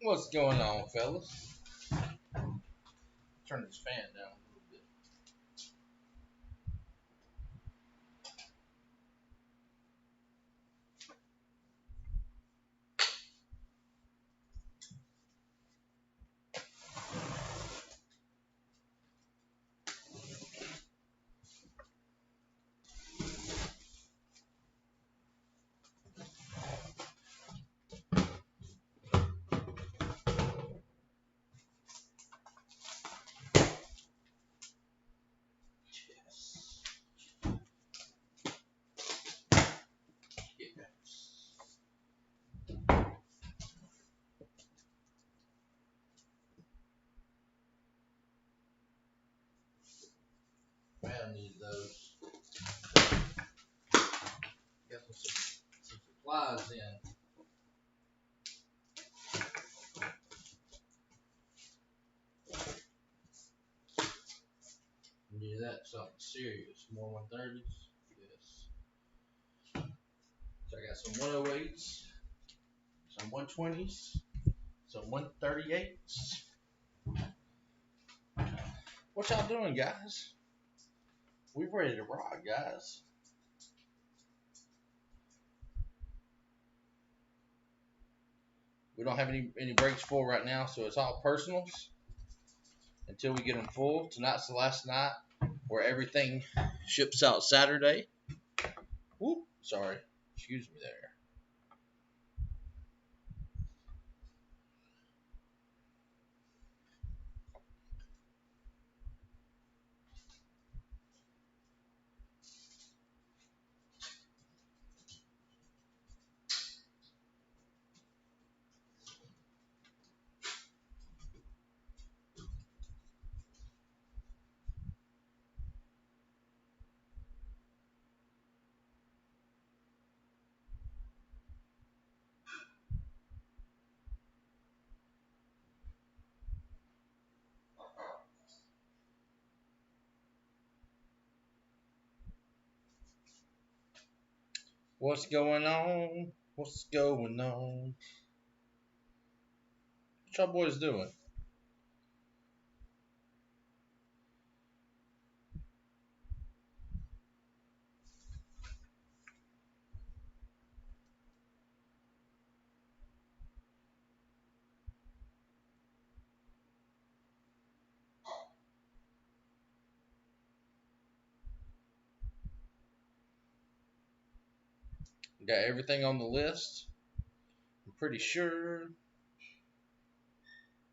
What's going on, fellas? Turn this fan down a little bit. Yes. Yes. Man, need those. Got some supplies in. Need that something serious. More 130s. Yes. So I got some 108s, some 120s, some 138s. What y'all doing, guys? We ready to rock, guys. We don't have any breaks full right now, so it's all personals until we get them full. Tonight's the last night where everything ships out Saturday. Whoop, sorry. Excuse me there. What's going on? What's going on? What y'all boys doing? Got everything on the list? I'm pretty sure.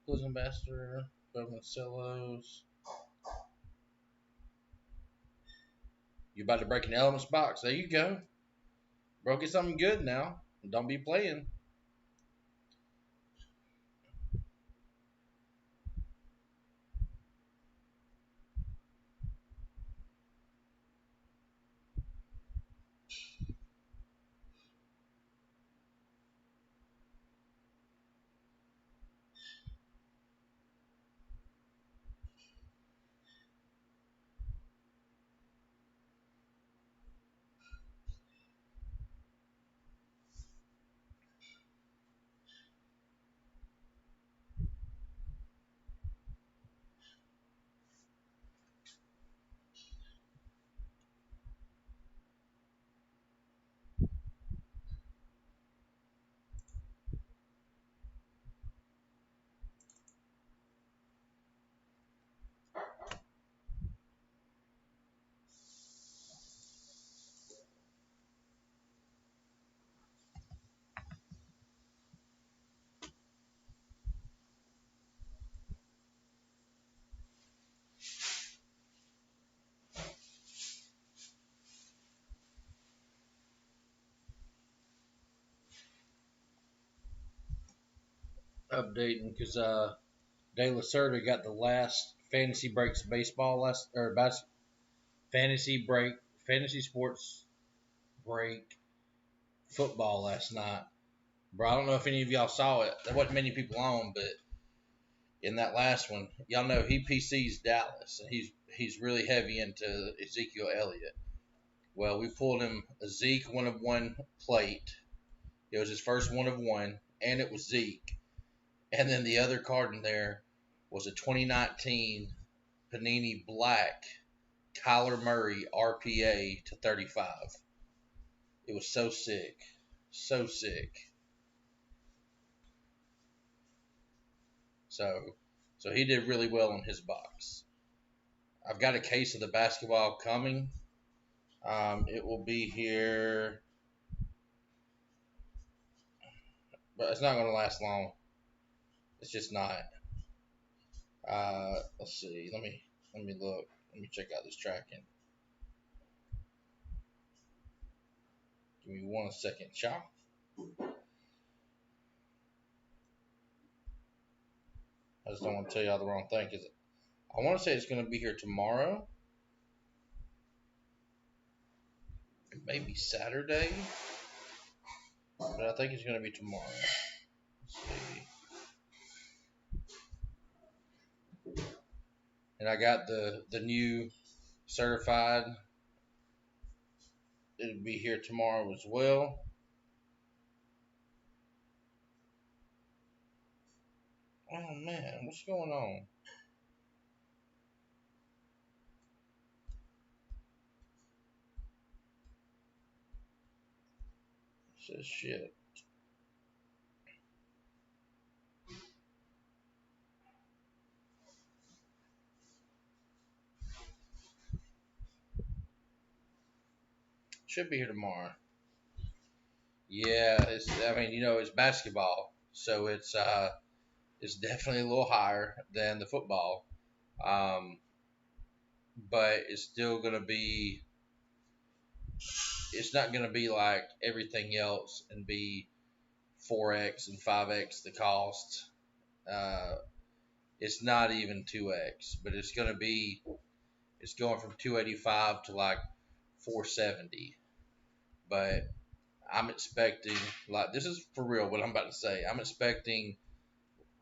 Blues Ambassador, Government Cellos. You about to break an Elements box? There you go. Broke it something good now. Don't be playing. Updating because De La Cerda got the last Fantasy Breaks baseball last or fantasy break fantasy sports break football last night. Bro, I don't know if any of y'all saw it. There wasn't many people on, but in that last one, y'all know he PC's Dallas, and he's really heavy into Ezekiel Elliott. Well, we pulled him a Zeke 1-of-1 plate. It was his first 1-of-1, and it was Zeke. And then the other card in there was a 2019 Panini Black Kyler Murray RPA to 35. It was so sick. So sick. So so he did really well on his box. I've got a case of the basketball coming. It will be here, but it's not going to last long. It's just not. Let's see. Let me look. Let me check out this tracking. Give me 1 second, y'all. I just don't want to tell y'all the wrong thing because I want to say it's going to be here tomorrow. It may be Saturday, but I think it's going to be tomorrow. Let's see. And I got the new certified. It'll be here tomorrow as well. Oh man, what's going on? It says shit. Should be here tomorrow. Yeah, I mean, it's basketball, so it's definitely a little higher than the football. Um, but it's still gonna be. It's not gonna be like everything else and be 4x and 5x the cost. Uh, it's not even 2x, but it's gonna be. It's going from 285 to like 470. But I'm expecting, like, this is for real what I'm about to say. I'm expecting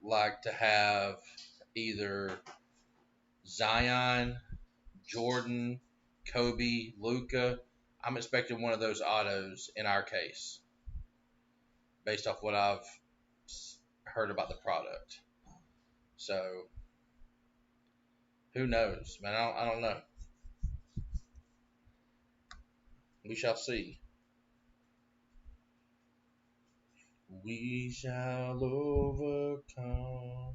like to have either Zion, Jordan, Kobe, Luka. I'm expecting one of those autos in our case, based off what I've heard about the product. So who knows, man? I don't know. We shall see. We shall overcome.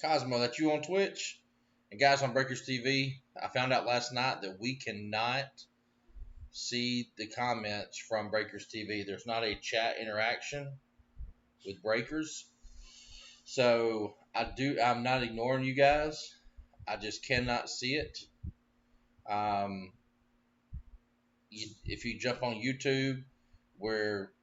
Cosmo, that you on Twitch? And guys on Breakers TV, I found out last night that we cannot see the comments from Breakers TV. There's not a chat interaction with Breakers. So I'm not ignoring you guys. I just cannot see it. Um, if you jump on YouTube, where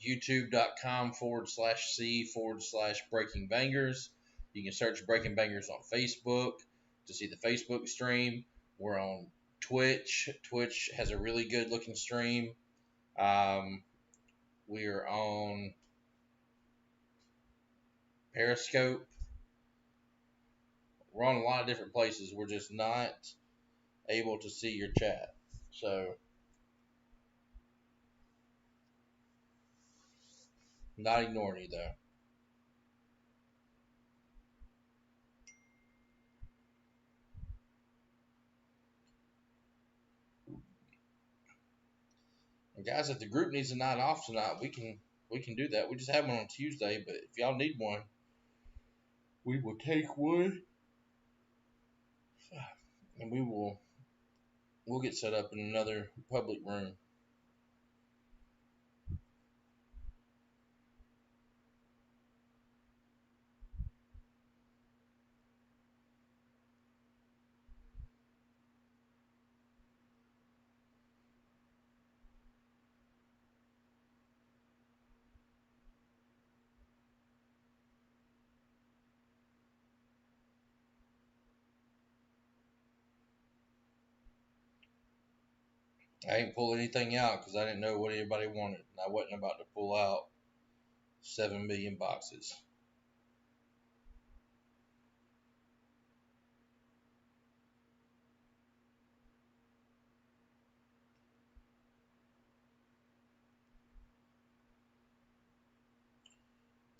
youtube.com/c/breaking bangers. You can search Breaking Bangers on Facebook to see the Facebook stream. We're on Twitch. Twitch has a really good looking stream. We are on Periscope. We're on a lot of different places. We're just not able to see your chat. So, not ignoring you though. And guys, if the group needs a night off tonight, we can do that. We just have one on Tuesday, but if y'all need one, we will take one, and we'll get set up in another public room. I ain't pull anything out because I didn't know what anybody wanted, and I wasn't about to pull out 7 million boxes.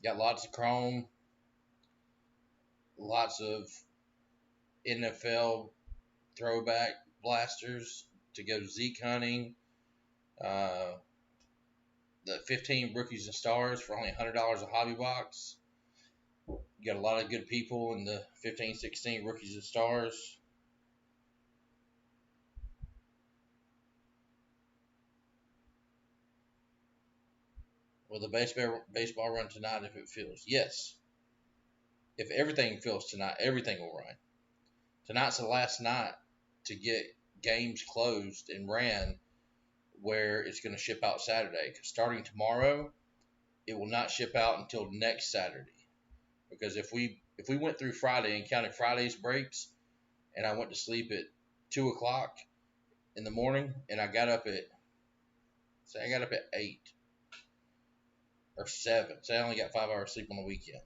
Got lots of Chrome, lots of NFL throwback blasters to go Zeke hunting. Uh, the 15 rookies and stars for only $100 a hobby box. You got a lot of good people in the 15, 16 rookies and stars. Will the baseball run tonight if it fills? Yes. If everything fills tonight, everything will run. Tonight's the last night to get games closed and ran where it's going to ship out Saturday. Because starting tomorrow, it will not ship out until next Saturday. Because if we went through Friday and counted Friday's breaks, and I went to sleep at 2 o'clock in the morning, and I got up at 8 or 7. Say I only got 5 hours sleep on the weekend.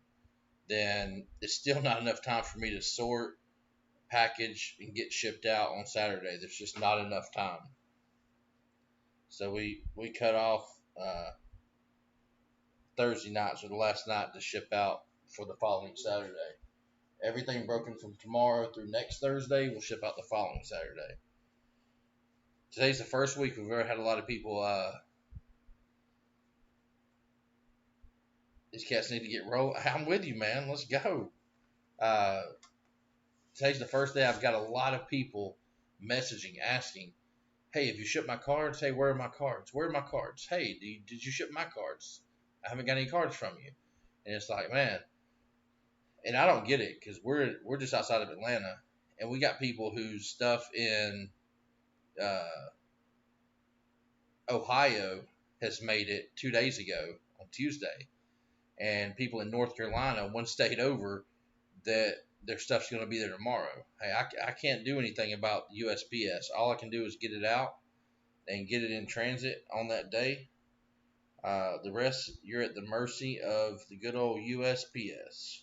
Then it's still not enough time for me to sort, package, and get shipped out on Saturday. There's just not enough time. So we cut off Thursday nights or the last night to ship out for the following Saturday. Everything broken from tomorrow through next Thursday will ship out the following Saturday. Today's the first week we've ever had a lot of people. These cats need to get rolled. I'm with you, man. Let's go. Uh, Today's the first day I've got a lot of people messaging, asking, "Hey, have you shipped my cards? Hey, where are my cards? Where are my cards? Hey, did you ship my cards? I haven't got any cards from you." And it's like, man, and I don't get it because we're just outside of Atlanta, and we got people whose stuff in uh, Ohio has made it 2 days ago on Tuesday, and people in North Carolina, one state over, that their stuff's going to be there tomorrow. Hey, I can't do anything about USPS. All I can do is get it out and get it in transit on that day. The rest, you're at the mercy of the good old USPS.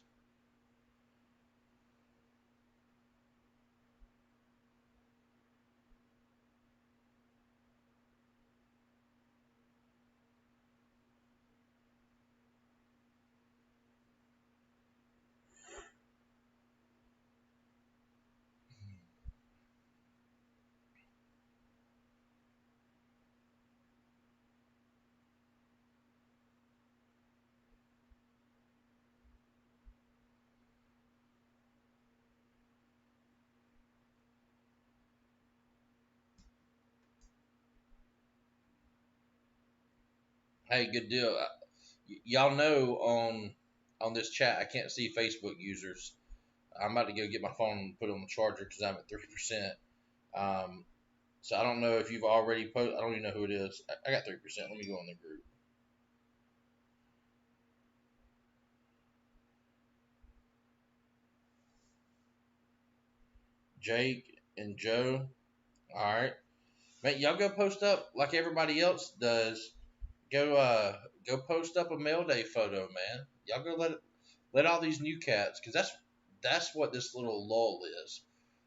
Hey, good deal. Y'all know on this chat, I can't see Facebook users. I'm about to go get my phone and put it on the charger because I'm at 3%. Um, so I don't know if you've already posted. I don't even know who it is. I got 3%. Let me go in the group. Jake and Joe. All right, man. Y'all go post up like everybody else does. Go post up a mail day photo, man. Y'all go let all these new cats, because that's what this little lull is.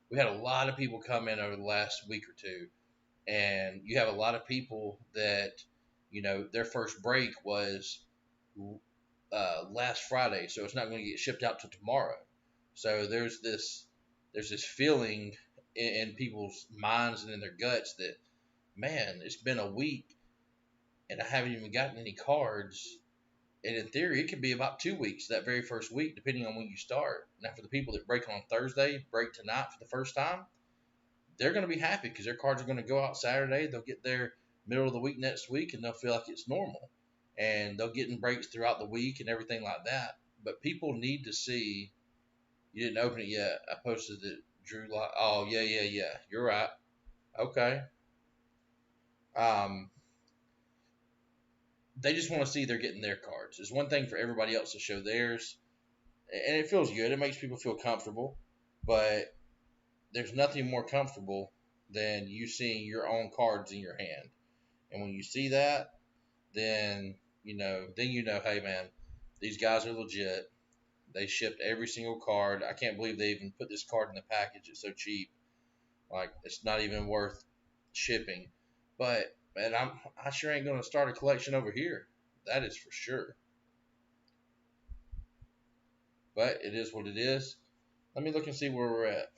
We had a lot of people come in over the last week or two, and you have a lot of people that their first break was last Friday, so it's not going to get shipped out till tomorrow. So there's this feeling in people's minds and in their guts that, man, it's been a week and I haven't even gotten any cards. And in theory, it could be about 2 weeks, that very first week, depending on when you start. Now, for the people that break on Thursday, break tonight for the first time, they're going to be happy because their cards are going to go out Saturday. They'll get their middle of the week next week, and they'll feel like it's normal. And they'll get in breaks throughout the week and everything like that. But people need to see. You didn't open it yet. I posted it. Drew. Oh, yeah. You're right. Okay. Um, they just want to see they're getting their cards. It's one thing for everybody else to show theirs, and it feels good. It makes people feel comfortable, but there's nothing more comfortable than you seeing your own cards in your hand. And when you see that, then hey man, these guys are legit. They shipped every single card. I can't believe they even put this card in the package. It's so cheap. Like, it's not even worth shipping. But man, I sure ain't gonna start a collection over here. That is for sure. But it is what it is. Let me look and see where we're at.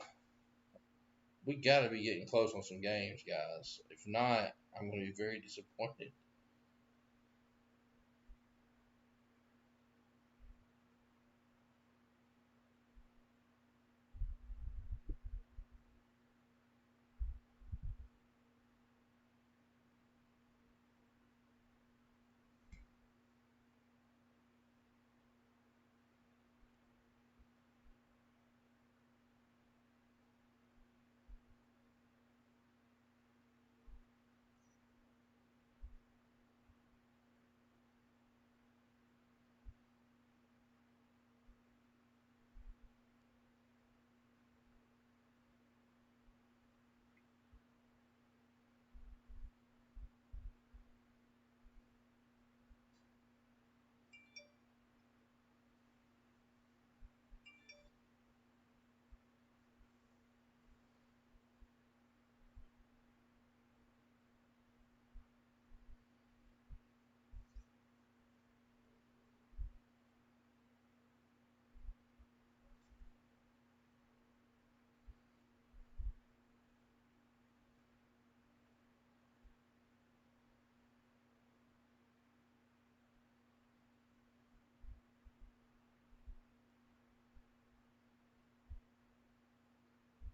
We got to be getting close on some games, guys. If not, I'm going to be very disappointed.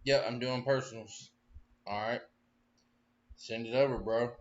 Yep, I'm doing personals. All right. Send it over, bro.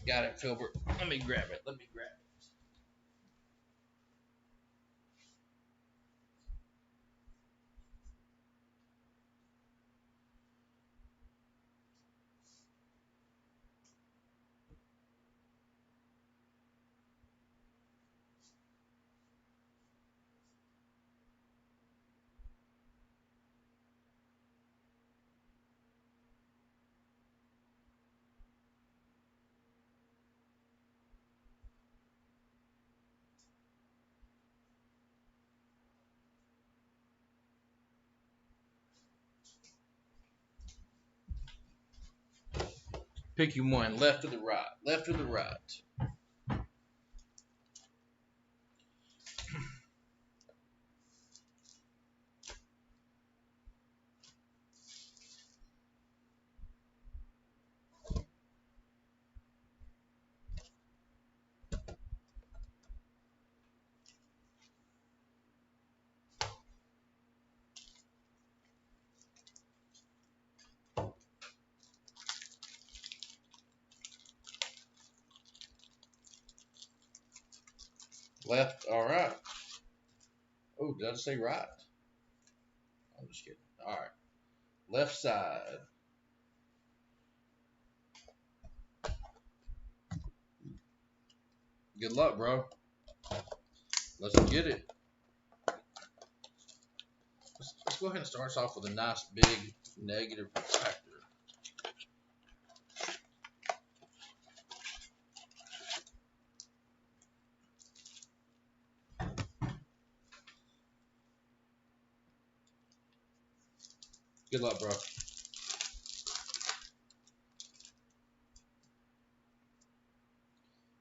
Got it, Filbert. Let me grab it. Pick you one, left or the right. Left or the right. Left, all right. Oh, did I say right? I'm just kidding. All right. Left side. Good luck, bro. Let's get it. Let's go ahead and start us off with a nice big negative factor. Good luck, bro.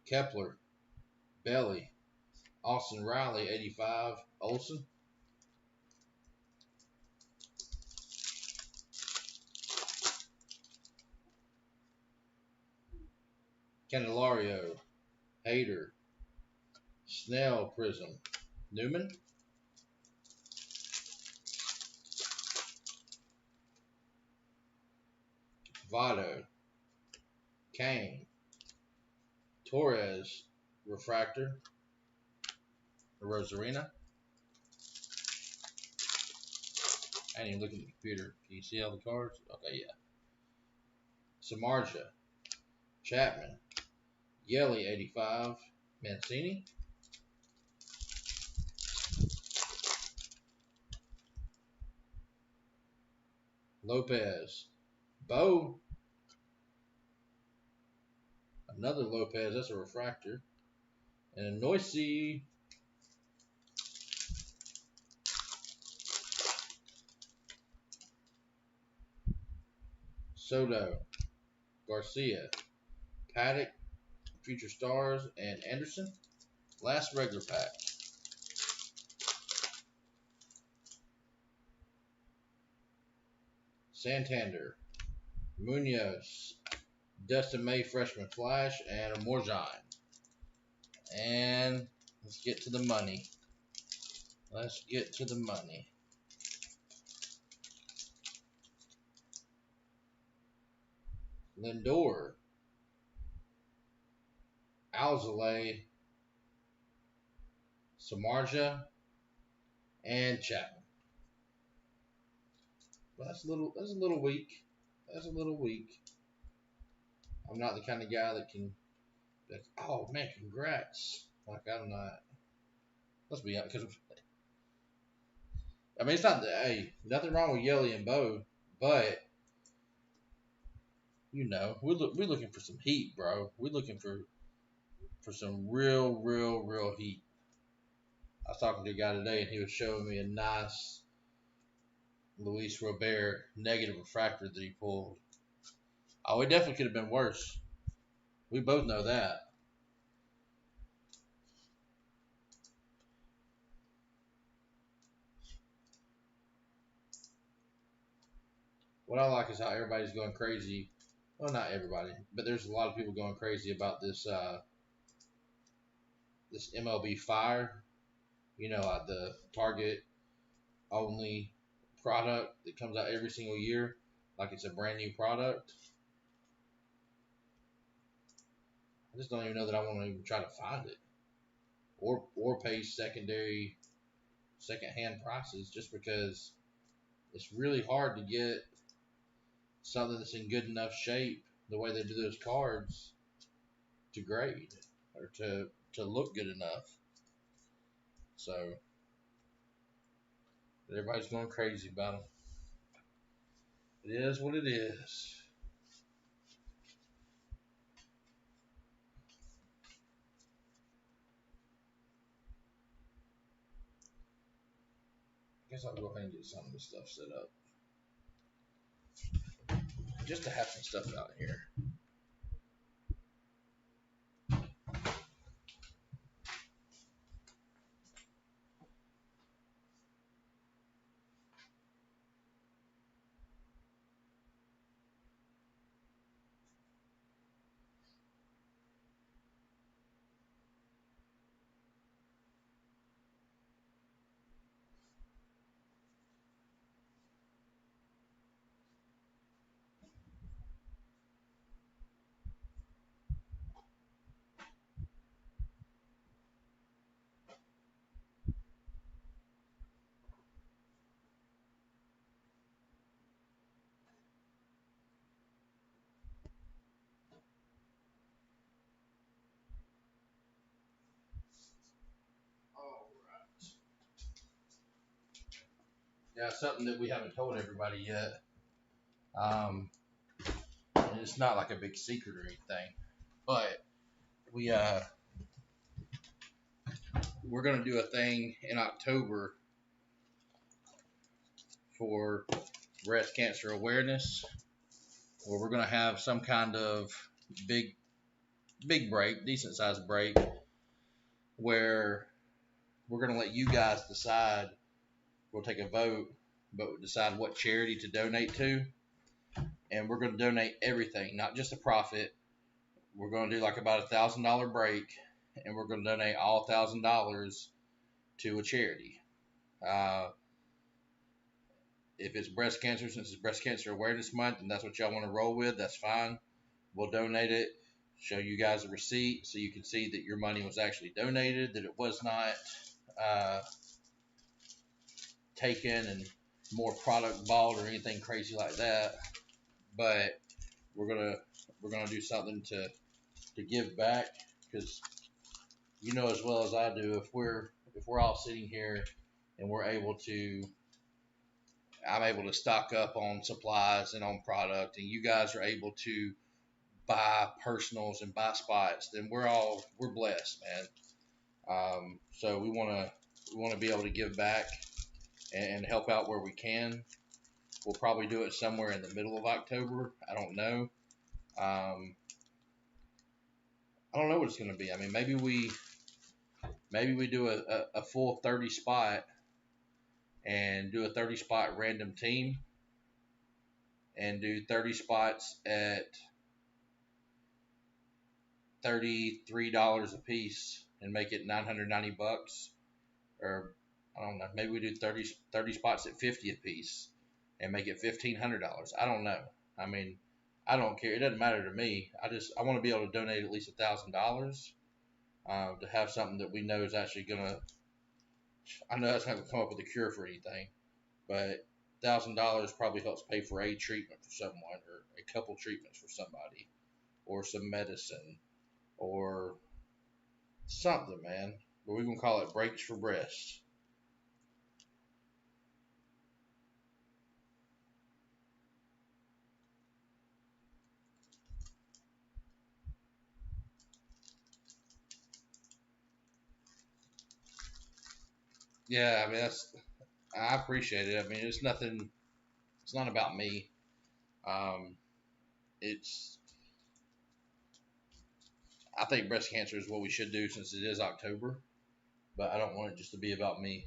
Kepler, Belly, Austin Riley, 85, Olson. Candelario, Hader, Snell Prism, Newman, Votto, Kane, Torres, Refractor, Rosarina. I didn't even look at the computer. Can you see all the cards? Okay, yeah. Samardzija, Chapman, Yelly 85, Mancini, Lopez, Bo, another Lopez, that's a refractor, and a Noisy, Soto, Garcia, Paddock, Future Stars, and Anderson. Last regular pack. Santander, Munoz, Dustin May Freshman Flash, and a Morjan. And let's get to the money. Let's get to the money. Lindor, Alzolay, Samardzija, and Chapman. But that's a little weak. That's a little weak. I'm not the kind of guy that can. Oh man, congrats! Like I'm not. Let's be honest, because I mean it's not. Hey, nothing wrong with Yelly and Bo, but you know we're looking for some heat, bro. We're looking for some real heat. I was talking to a guy today, and he was showing me a nice Luis Robert negative refractor that he pulled. Oh, it definitely could have been worse. We both know that. What I like is how everybody's going crazy. Well, not everybody, but there's a lot of people going crazy about this this MLB Fire. You know, like the Target only product that comes out every single year, like it's a brand new product. I just don't even know that I want to even try to find it, or pay secondhand prices just because it's really hard to get something that's in good enough shape the way they do those cards to grade or to look good enough. So everybody's going crazy about them. It is what it is. I guess I'll go ahead and get some of this stuff set up just to have some stuff out here. Yeah, something that we haven't told everybody yet. And it's not like a big secret or anything, but we're gonna do a thing in October for breast cancer awareness, where we're gonna have some kind of big break, decent sized break, where we're gonna let you guys decide. We'll take a vote, but we'll decide what charity to donate to, and we're gonna donate everything, not just a profit. we're going to do like about $1,000 break, and we're going to donate all $1,000 to a charity. Uh, if it's breast cancer, since it's Breast Cancer Awareness Month, and that's what y'all want to roll with, that's fine. We'll donate it. Show you guys a receipt so you can see that your money was actually donated, that it was not uh, taken and more product bought or anything crazy like that. But we're gonna do something to give back, because you know as well as I do, if we're all sitting here and I'm able to stock up on supplies and on product, and you guys are able to buy personals and buy spots, then we're blessed, man. So we want to be able to give back and help out where we can. We'll probably do it somewhere in the middle of October. I don't know. I don't know what it's going to be. I mean, maybe we do a full 30 spot and do a 30 spot random team and do 30 spots at $33 a piece and make it $990. Or I don't know, maybe we do 30 spots at 50 a piece and make it $1,500. I don't know. I mean, I don't care. It doesn't matter to me. I want to be able to donate at least $1,000 to have something that we know is actually gonna. I know that's not gonna come up with a cure for anything, but $1,000 probably helps pay for a treatment for someone, or a couple treatments for somebody, or some medicine, or something, man. But we're gonna call it Breaks for Breast. Yeah, I mean I appreciate it. I mean it's nothing. It's not about me. Um, it's I think breast cancer is what we should do since it is October, but I don't want it just to be about me.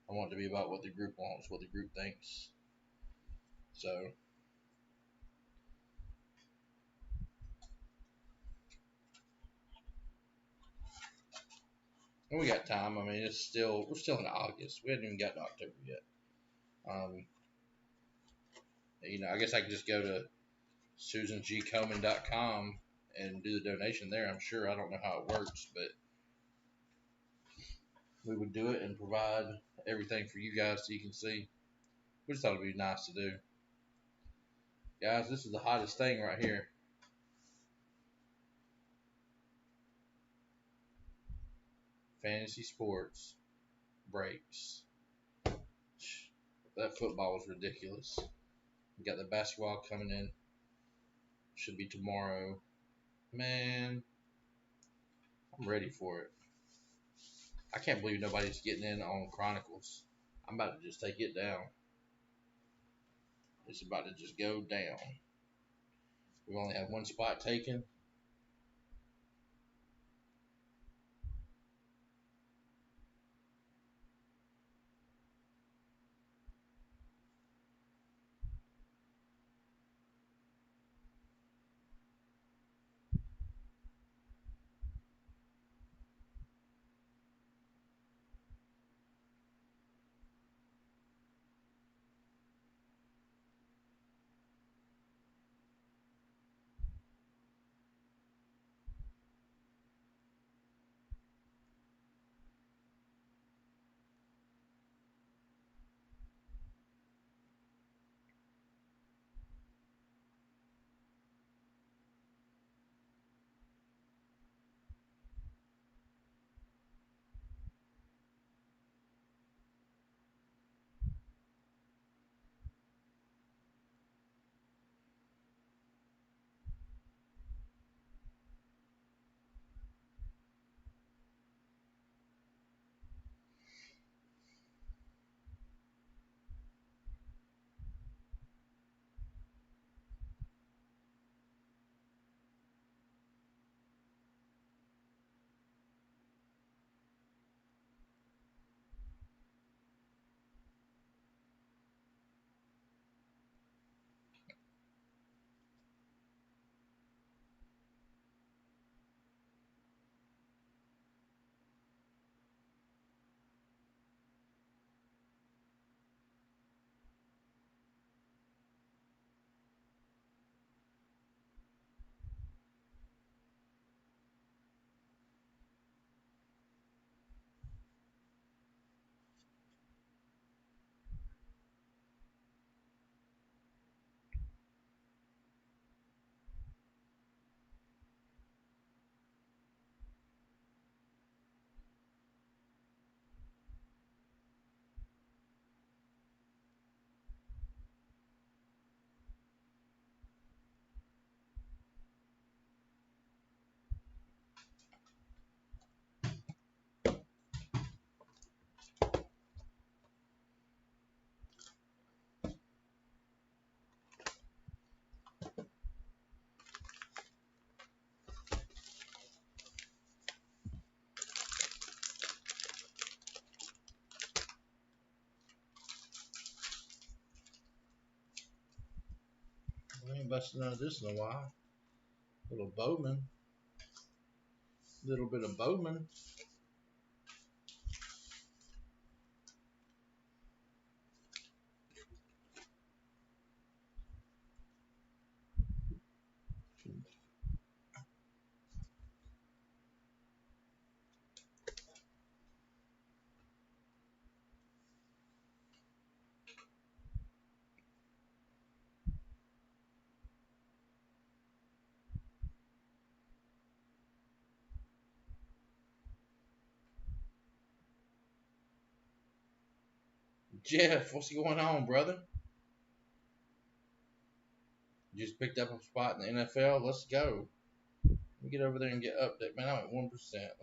I want it to be about what the group wants, what the group thinks. So, and we got time. I mean, we're still in August. We haven't even gotten to October yet. Um, I guess I could just go to SusanGComan.com and do the donation there. I'm sure. I don't know how it works, but we would do it and provide everything for you guys so you can see. We just thought it'd be nice to do. Guys, this is the hottest thing right here. Fantasy sports breaks. That football was ridiculous. We got the basketball coming in. Should be tomorrow. Man, I'm ready for it. I can't believe nobody's getting in on Chronicles. I'm about to just take it down. It's about to just go down. We only have one spot taken. ain't busted none of this in a while. Little Bowman. Little bit of Bowman. Jeff, what's going on, brother? You just picked up a spot in the NFL. Let's go. Let me get over there and get update. Man, I'm at 1%. Let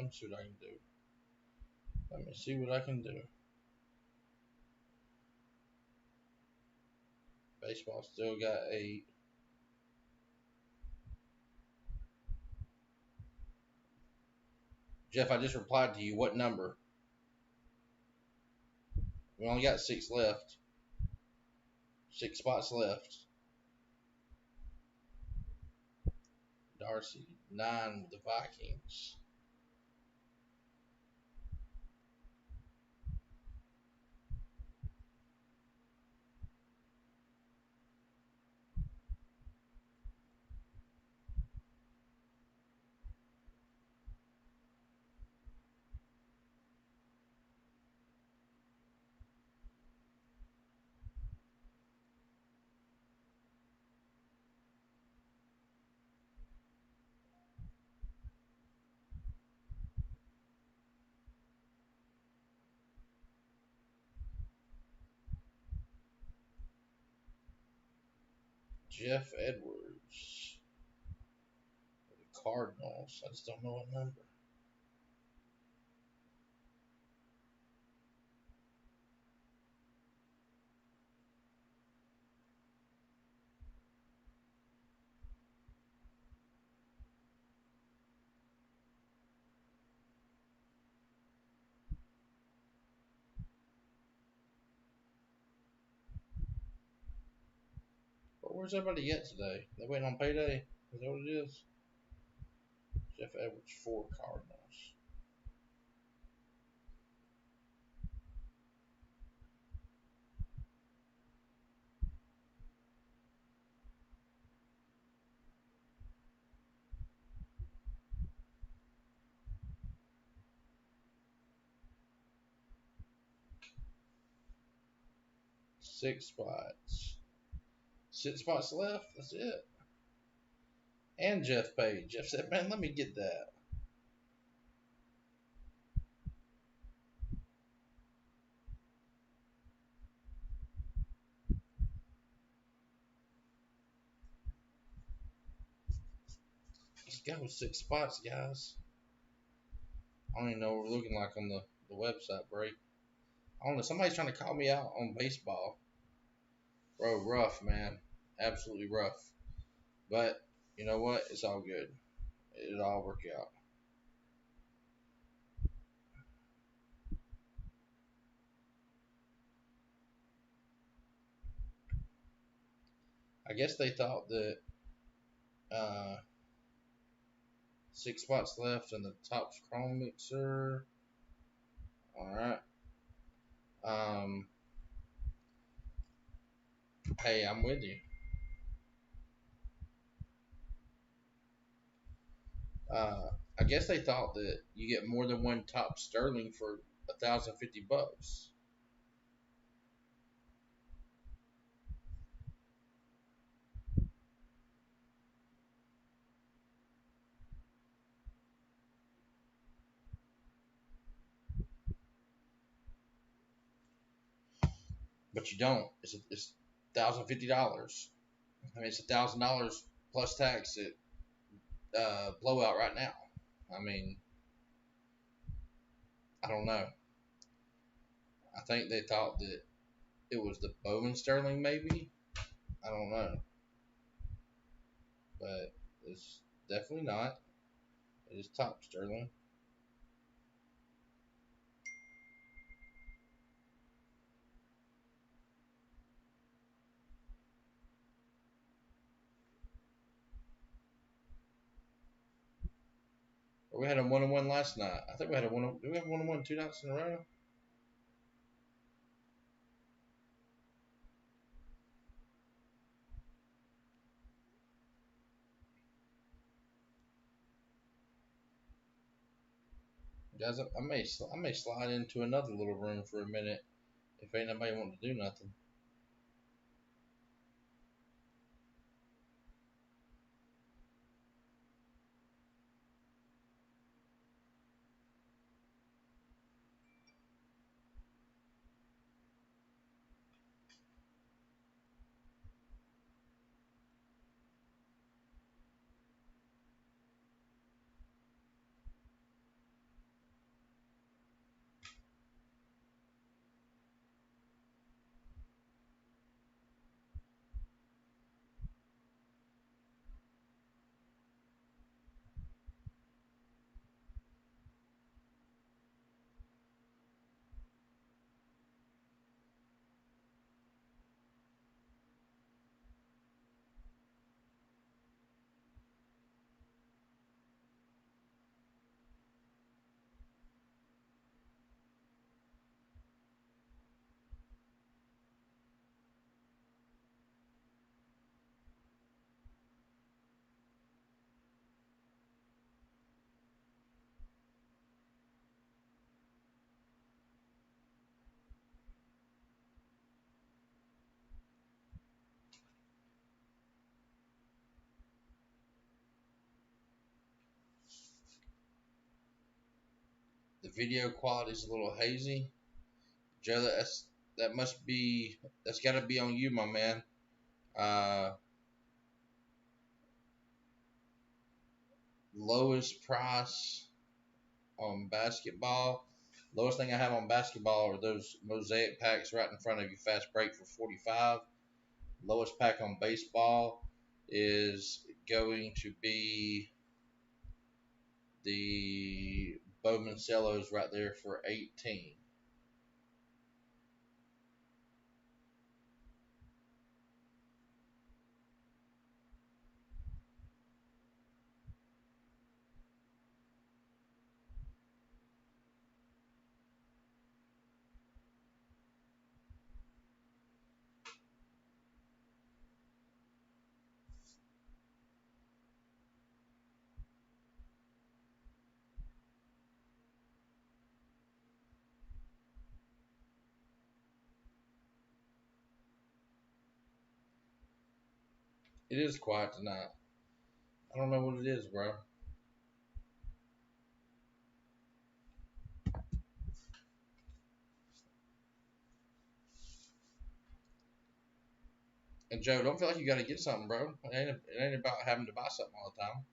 me see what I can do. Let me see what I can do. Baseball still got 8. Jeff, I just replied to you. What number? We only got 6 left. 6 spots left. Darcy, 9 with the Vikings. Jeff Edwards. The Cardinals. I just don't know what number. But where's everybody at today? They waiting on payday? Is that what it is? Jeff Edwards, 4 Cardinals. Six spots. 6 spots left. That's it. And Jeff paid. Jeff said, man, let me get that. Let's go. 6 spots, guys. I don't even know what we're looking like on the website break. I don't know. Somebody's trying to call me out on baseball. Bro, rough, man. Absolutely rough. But you know what? It's all good. It'll all work out. I guess they thought that 6 spots left in the Topps Chrome Mixer. All right. Hey, I'm with you. I guess they thought that you get more than one top Sterling for $1,050. But you don't. It's $1,050. I mean, it's $1,000 plus tax at blowout right now. I mean, I don't know. I think they thought that it was the Bowman Sterling, maybe. I don't know, but it's definitely not. It is top Sterling. We had a 1-1 last night. I think we had a 1. Do we have 1-1 two nights in a row? Guys, I may slide into another little room for a minute if ain't nobody wanting to do nothing. The video quality is a little hazy. Joe, that's got to be on you, my man. Uh, Lowest price on basketball. Lowest thing I have on basketball are those mosaic packs right in front of you. Fast break for 45. Lowest pack on baseball is going to be the Bowman Cellos right there for 18. It is quiet tonight. I don't know what it is, bro. And Joe, don't feel like you got to get something, bro. It ain't about having to buy something all the time.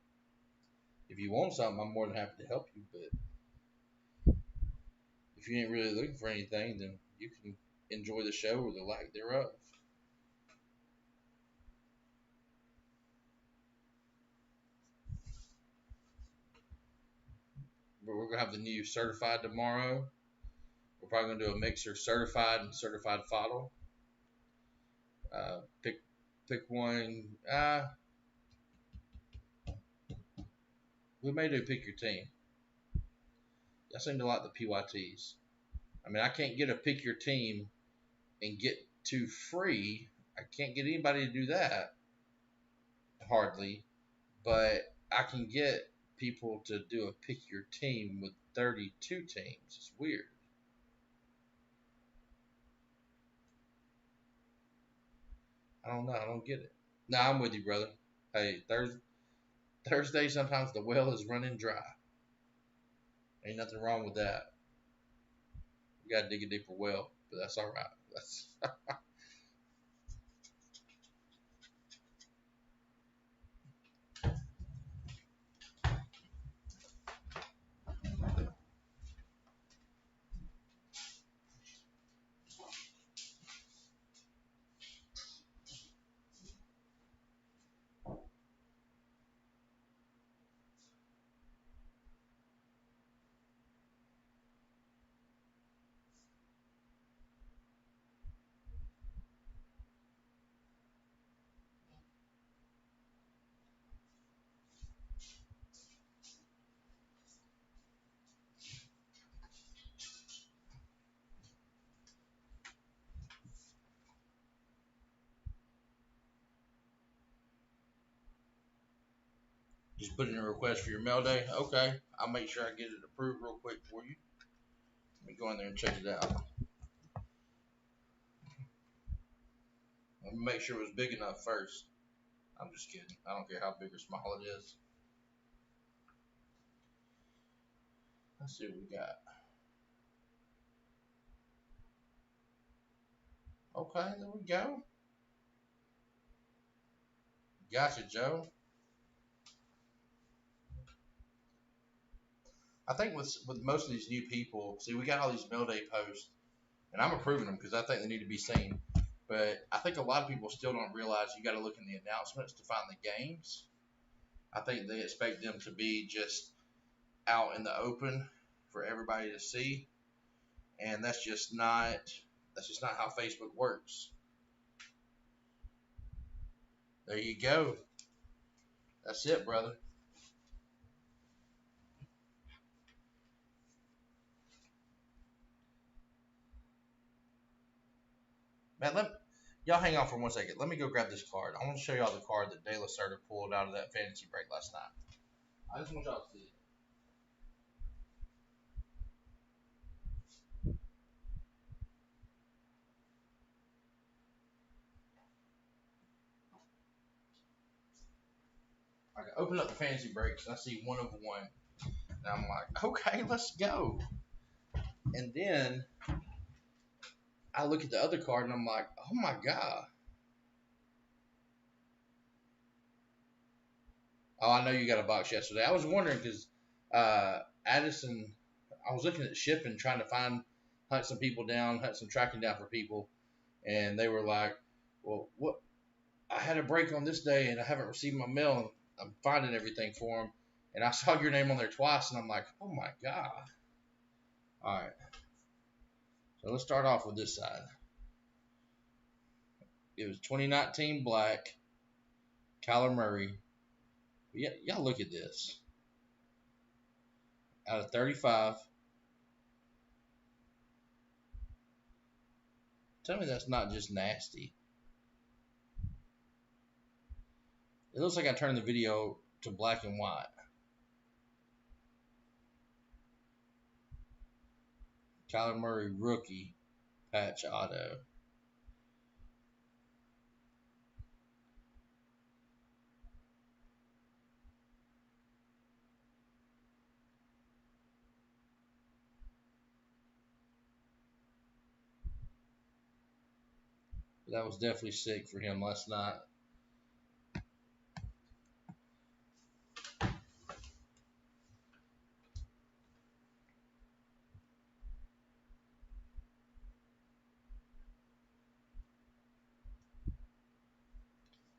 If you want something, I'm more than happy to help you. But if you ain't really looking for anything, then you can enjoy the show or the lack thereof. But we're gonna have the new certified tomorrow. We're probably gonna do a mixer certified and certified fodder. Pick one. We may do pick your team. I seem to like the PYTs. I mean, I can't get a pick your team and get two free. I can't get anybody to do that hardly, but I can get people to do a pick your team with 32 teams. It's weird. I don't know. I don't get it. No, I'm with you, brother. Hey, Thursday sometimes the well is running dry. Ain't nothing wrong with that. You gotta dig a deeper well, but that's all right. That's Just put in a request for your mail day. Okay, I'll make sure I get it approved real quick for you. Let me go in there and check it out. Let me make sure it was big enough first. I'm just kidding. I don't care how big or small it is. Let's see what we got. Okay, there we go. Gotcha, Joe. I think with most of these new people, see, we got all these mail day posts, and I'm approving them because I think they need to be seen. But I think a lot of people still don't realize you got to look in the announcements to find the games. I think they expect them to be just out in the open for everybody to see, and that's just not how Facebook works. There you go. That's it, brother. Man, y'all hang on for 1 second. Let me go grab this card. I want to show y'all the card that De La Cerda pulled out of that fantasy break last night. I just want y'all to see it. I open up the fantasy breaks and I see 1 of 1. And I'm like, okay, let's go. And then I look at the other card and I'm like, oh my God. Oh, I know you got a box yesterday. I was wondering because Addison, I was looking at shipping, trying to hunt some people down, hunt some tracking down for people. And they were like, well, what? I had a break on this day and I haven't received my mail. And I'm finding everything for them. And I saw your name on there twice and I'm like, oh my God. All right. So let's start off with this side. It was 2019 Black, Kyler Murray. Yeah, y'all look at this. Out of 35. Tell me that's not just nasty. It looks like I turned the video to black and white. Kyler Murray rookie patch auto. That was definitely sick for him last night.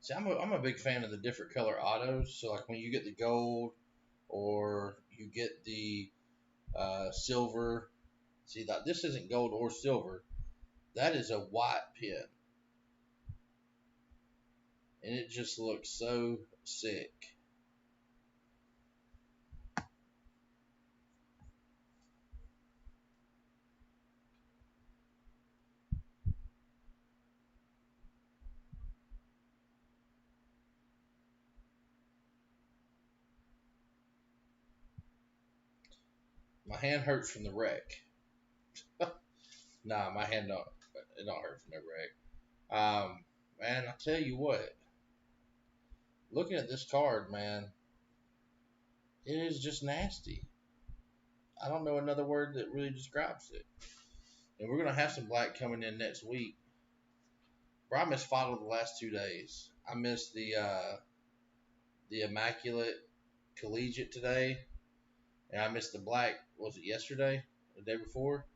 See, I'm a big fan of the different color autos. So like when you get the gold or you get the silver. See that this isn't gold or silver. That is a white pin. And it just looks so sick. My hand hurts from the wreck. Nah, my hand don't. It don't hurt from the wreck. Man, I tell you what. Looking at this card, man, it is just nasty. I don't know another word that really describes it. And we're gonna have some black coming in next week. Bro, I missed Father the last 2 days. I missed the Immaculate Collegiate today, and I missed the black. Was it yesterday? The day before?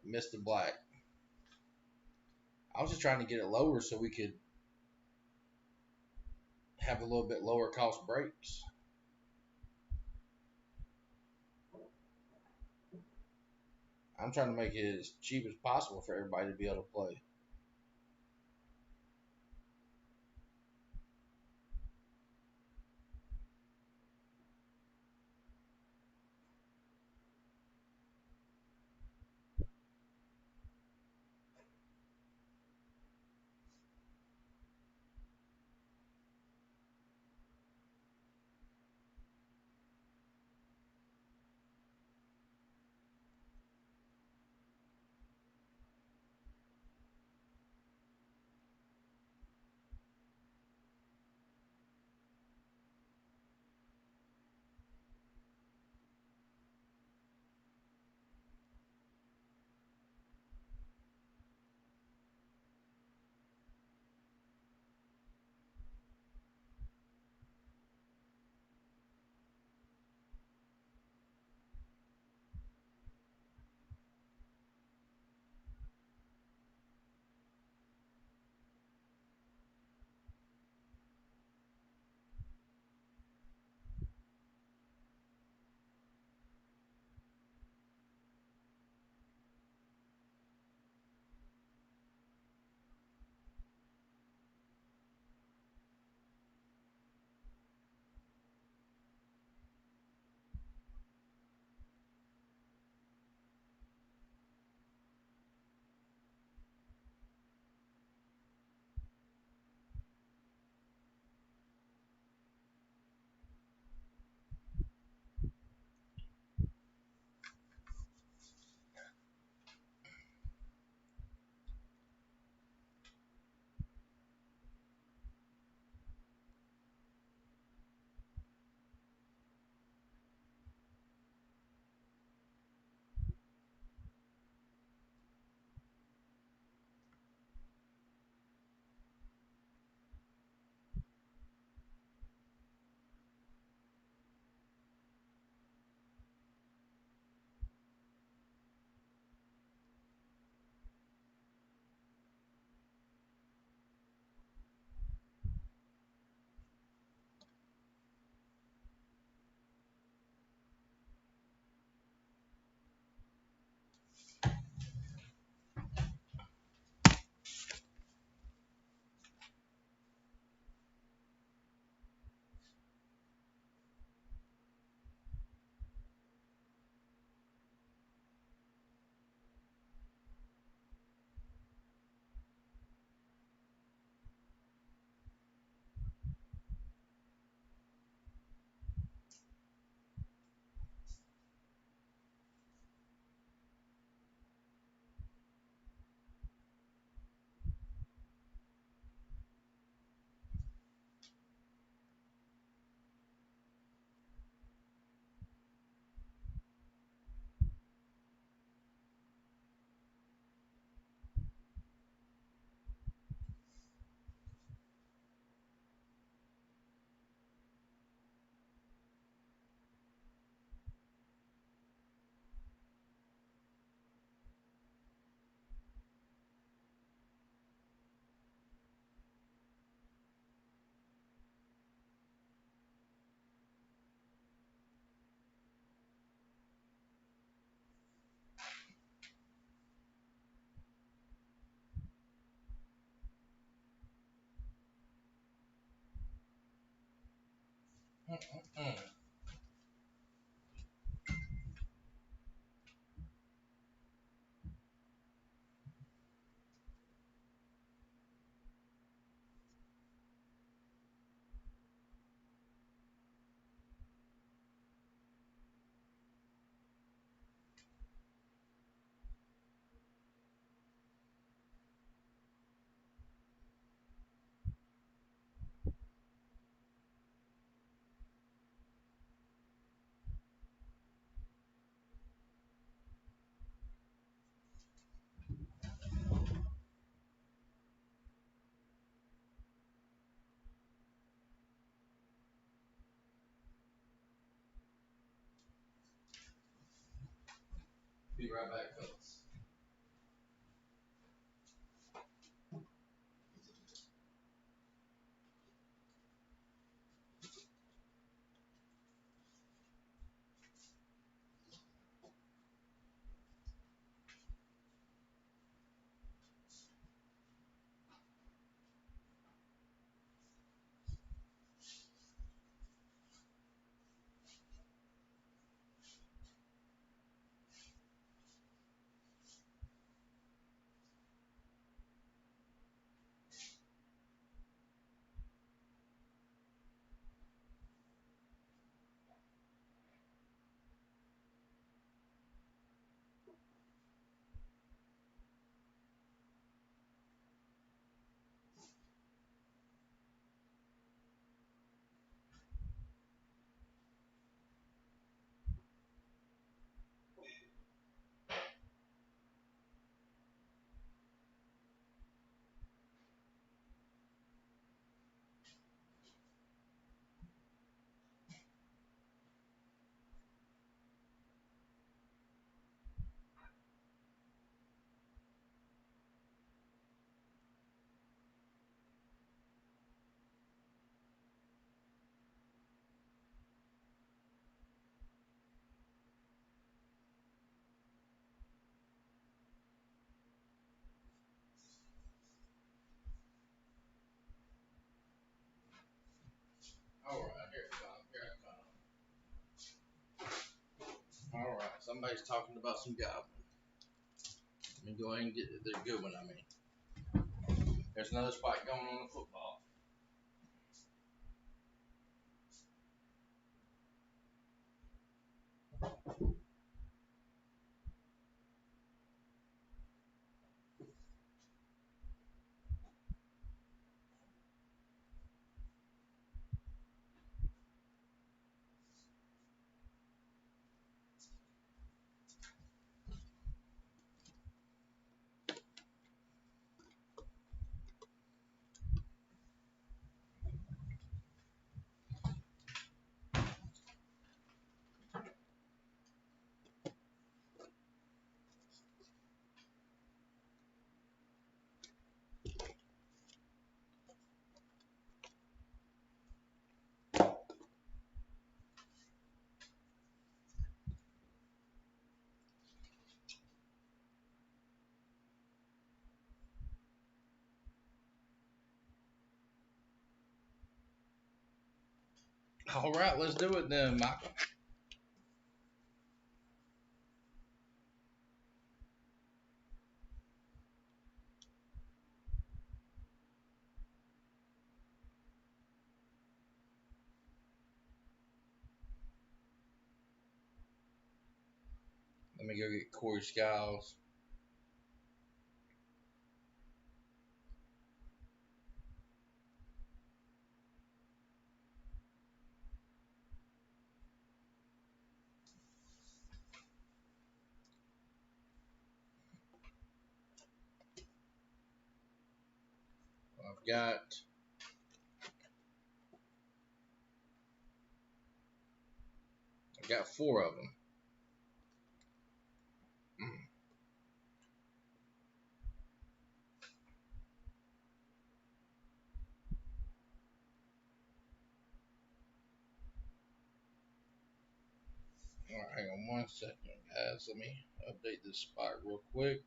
I missed the black. I was just trying to get it lower so we could have a little bit lower cost breaks. I'm trying to make it as cheap as possible for everybody to be able to play. Mm-mm-mm. Be right back, fellas. All right, here it comes. Here it comes. All right, somebody's talking about some goblin. Let me go ahead and get it. They're good one. I mean, there's another spot going on in football. All right, let's do it then, Michael. Let me go get Corey Skiles. I've got four of them. Mm. All right, hang on 1 second, guys. Let me update this spot real quick.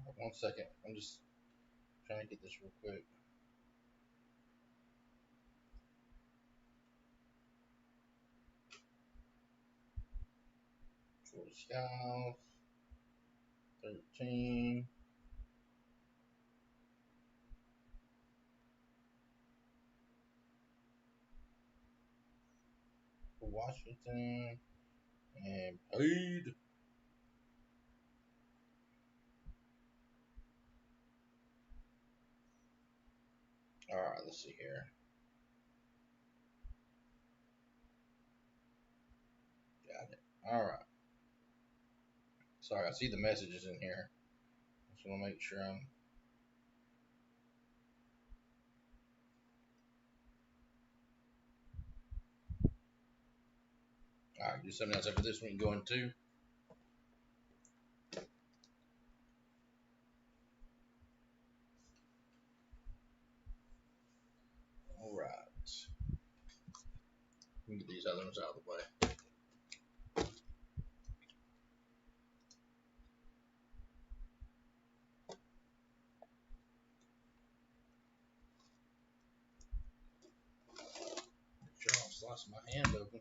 1 second. I'm just trying to get this real quick. For the Scouts, 13. For Washington, and paid. Alright, let's see here. Got it. Alright. Sorry, I see the messages in here. Just want to make sure I'm. Alright, do something else after this one. Go into. Alright. Let me get these other ones out of the way. Sure, I'm slicing my hand open.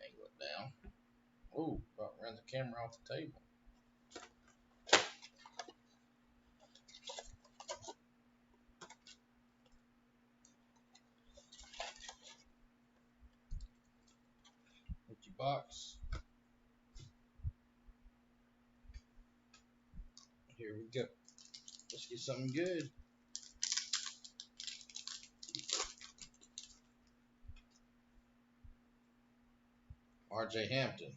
Angle it down. Oh, about ran the camera off the table. Empty box. Here we go. Let's get something good. R.J. Hampton.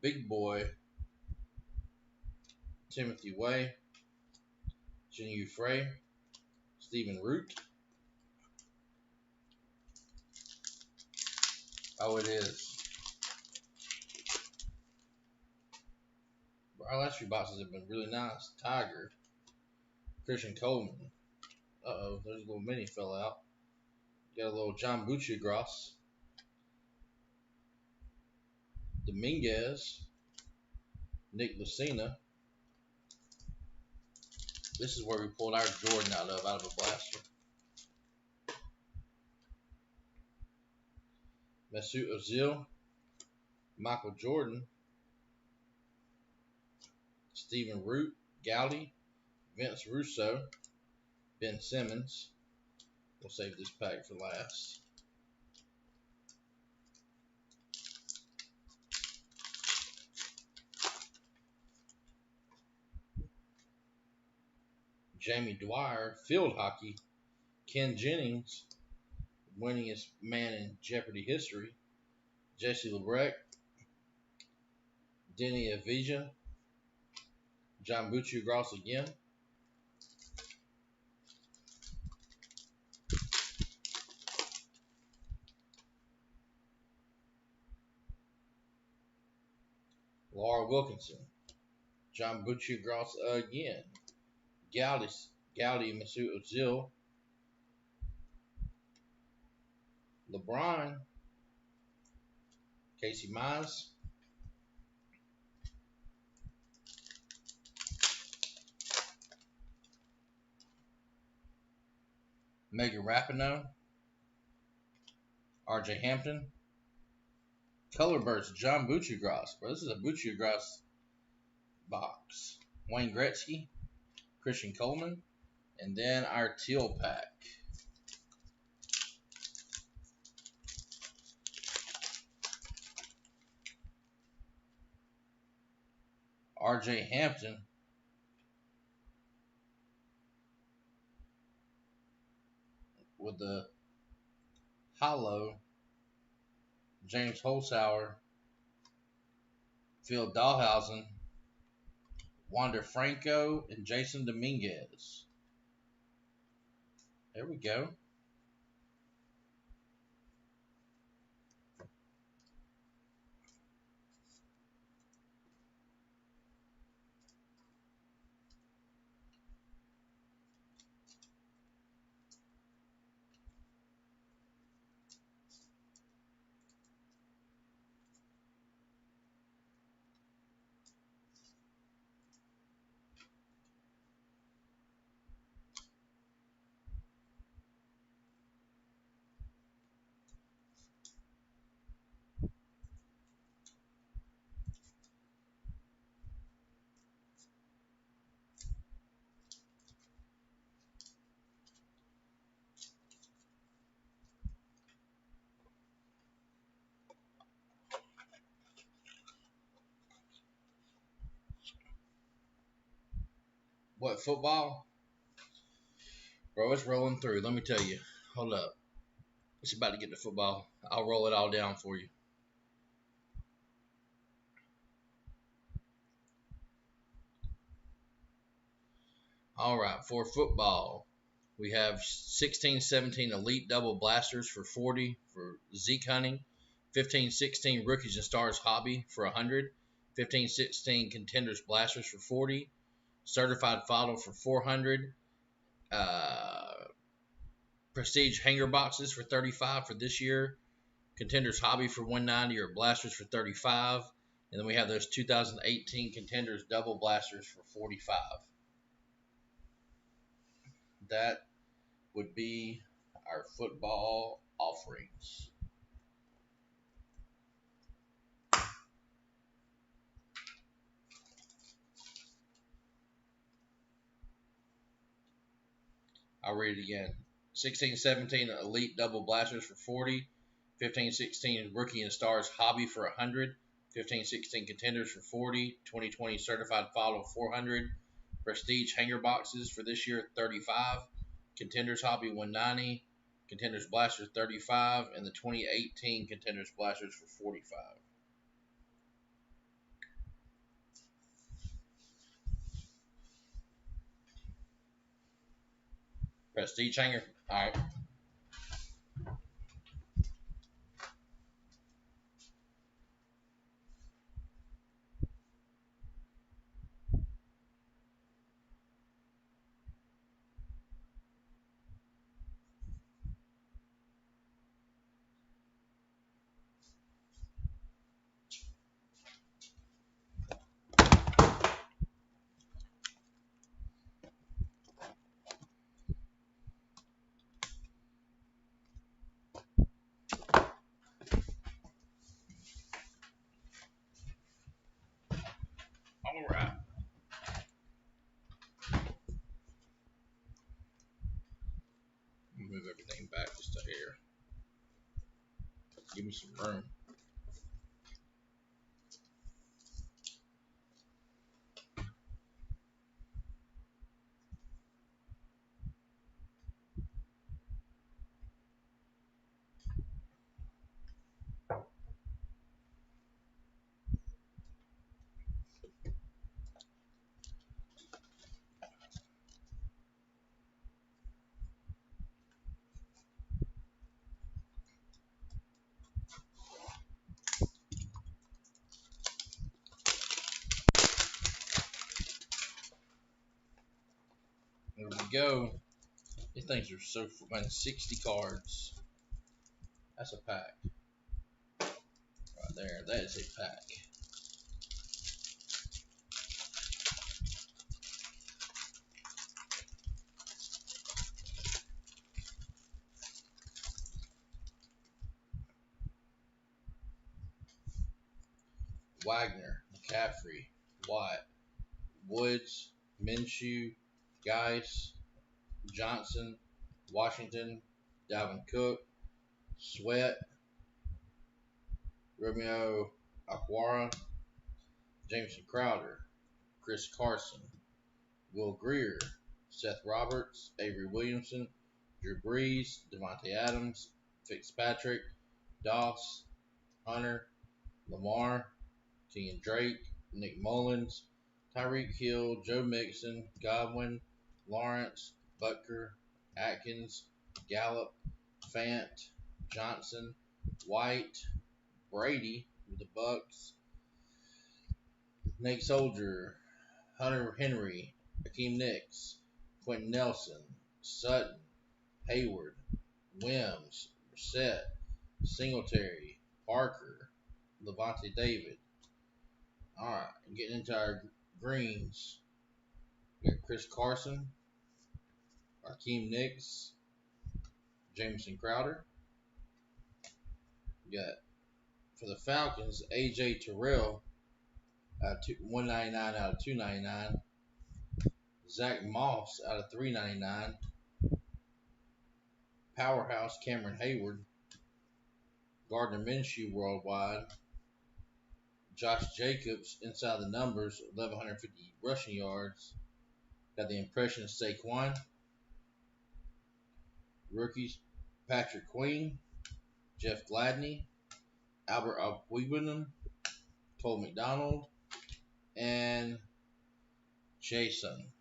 Big Boy. Timothy Way. Jinyu Frey. Stephen Root. Oh, it is. Our last few boxes have been really nice. Tiger. Christian Coleman. Uh-oh, there's a little mini fell out. Got a little John Buccigross. Dominguez. Nick Lucena. This is where we pulled our Jordan out of a blaster. Mesut Ozil. Michael Jordan. Stephen Root. Gowdy. Vince Russo. Ben Simmons. We'll save this pack for last. Jamie Dwyer, field hockey. Ken Jennings, winningest man in Jeopardy history. Jesse LeBrecq. Denny Avija. John Buccigross again. Laura Wilkinson. John Buccigross again. Gowdy Mesut Ozil. LeBron. Casey Mize. Megan Rapinoe. R.J. Hampton. Color Burst, John Buccigross. Bro, this is a Buccigross box. Wayne Gretzky. Christian Coleman. And then our teal pack. R.J. Hampton. With the hollow. James Holzhauer. Phil Dahlhausen. Wander Franco and Jason Dominguez. There we go. What football? Bro, it's rolling through. Let me tell you. Hold up. It's about to get to football. I'll roll it all down for you. All right, for football, we have 16-17 Elite Double Blasters for 40 for Zeke Hunting, 15-16 Rookies and Stars Hobby for 100, 15-16 Contenders Blasters for 40, Certified Final for 400, Prestige Hanger Boxes for 35 for this year, Contenders Hobby for 190 or Blasters for 35, and then we have those 2018 Contenders Double Blasters for 45. That would be our football offerings. I'll read it again. 16-17 Elite Double Blasters for 40, 15-16 Rookie and Stars Hobby for 100, 15-16 Contenders for 40, 2020 Certified Follow 400, Prestige Hanger Boxes for this year 35, Contenders Hobby 190, Contenders Blasters 35, and the 2018 Contenders Blasters for 45. Prestige Hanger. All right. All right. Move everything back just a hair. Give me some room. There we go. These things are so man, 60 cards. That's a pack. Right there. That is a pack. Wagner, McCaffrey, Watt, Woods, Minshew, Geis, Johnson, Washington, Dalvin Cook, Sweat, Romeo Aquara, Jameson Crowder, Chris Carson, Will Greer, Seth Roberts, Avery Williamson, Drew Brees, Devontae Adams, Fitzpatrick, Doss, Hunter, Lamar, Kenyon Drake, Nick Mullins, Tyreek Hill, Joe Mixon, Godwin, Lawrence, Butker, Atkins, Gallup, Fant, Johnson, White, Brady with the Bucks, Nate Soldier, Hunter Henry, Hakeem Nicks, Quentin Nelson, Sutton, Hayward, Wims, Brissett, Singletary, Parker, Levante David. All right, getting into our greens. We got Chris Carson, Hakeem Nicks, Jameson Crowder. We got for the Falcons, AJ Terrell, 199 out of 299. Zach Moss out of 399. Powerhouse Cameron Hayward, Gardner Minshew worldwide. Josh Jacobs inside the numbers, 1,150 rushing yards. Got the impression of Saquon. Rookies Patrick Queen, Jeff Gladney, Albert Okwuegbunam, Cole McDonald, and Jason.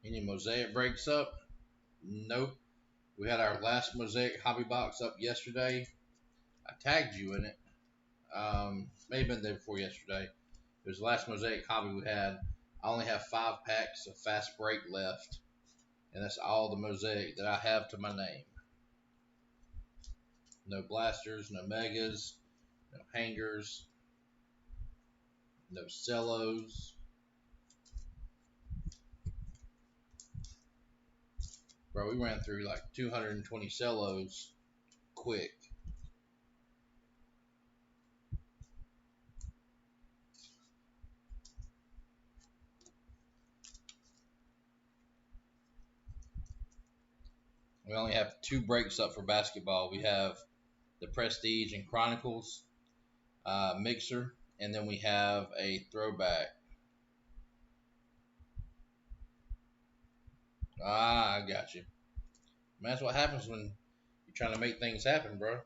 Any mosaic breaks up? Nope. We had our last mosaic hobby box up yesterday. I tagged you in it. May have been the day before yesterday. It was the last mosaic hobby we had. I only have 5 packs of fast break left, and that's all the mosaic that I have to my name. No blasters, no megas, no hangers, no cellos. Bro, we ran through like 220 cellos quick. We only have 2 breaks up for basketball. We have the Prestige and Chronicles mixer, and then we have a throwback. Ah, I got you. Man, that's what happens when you're trying to make things happen, bro.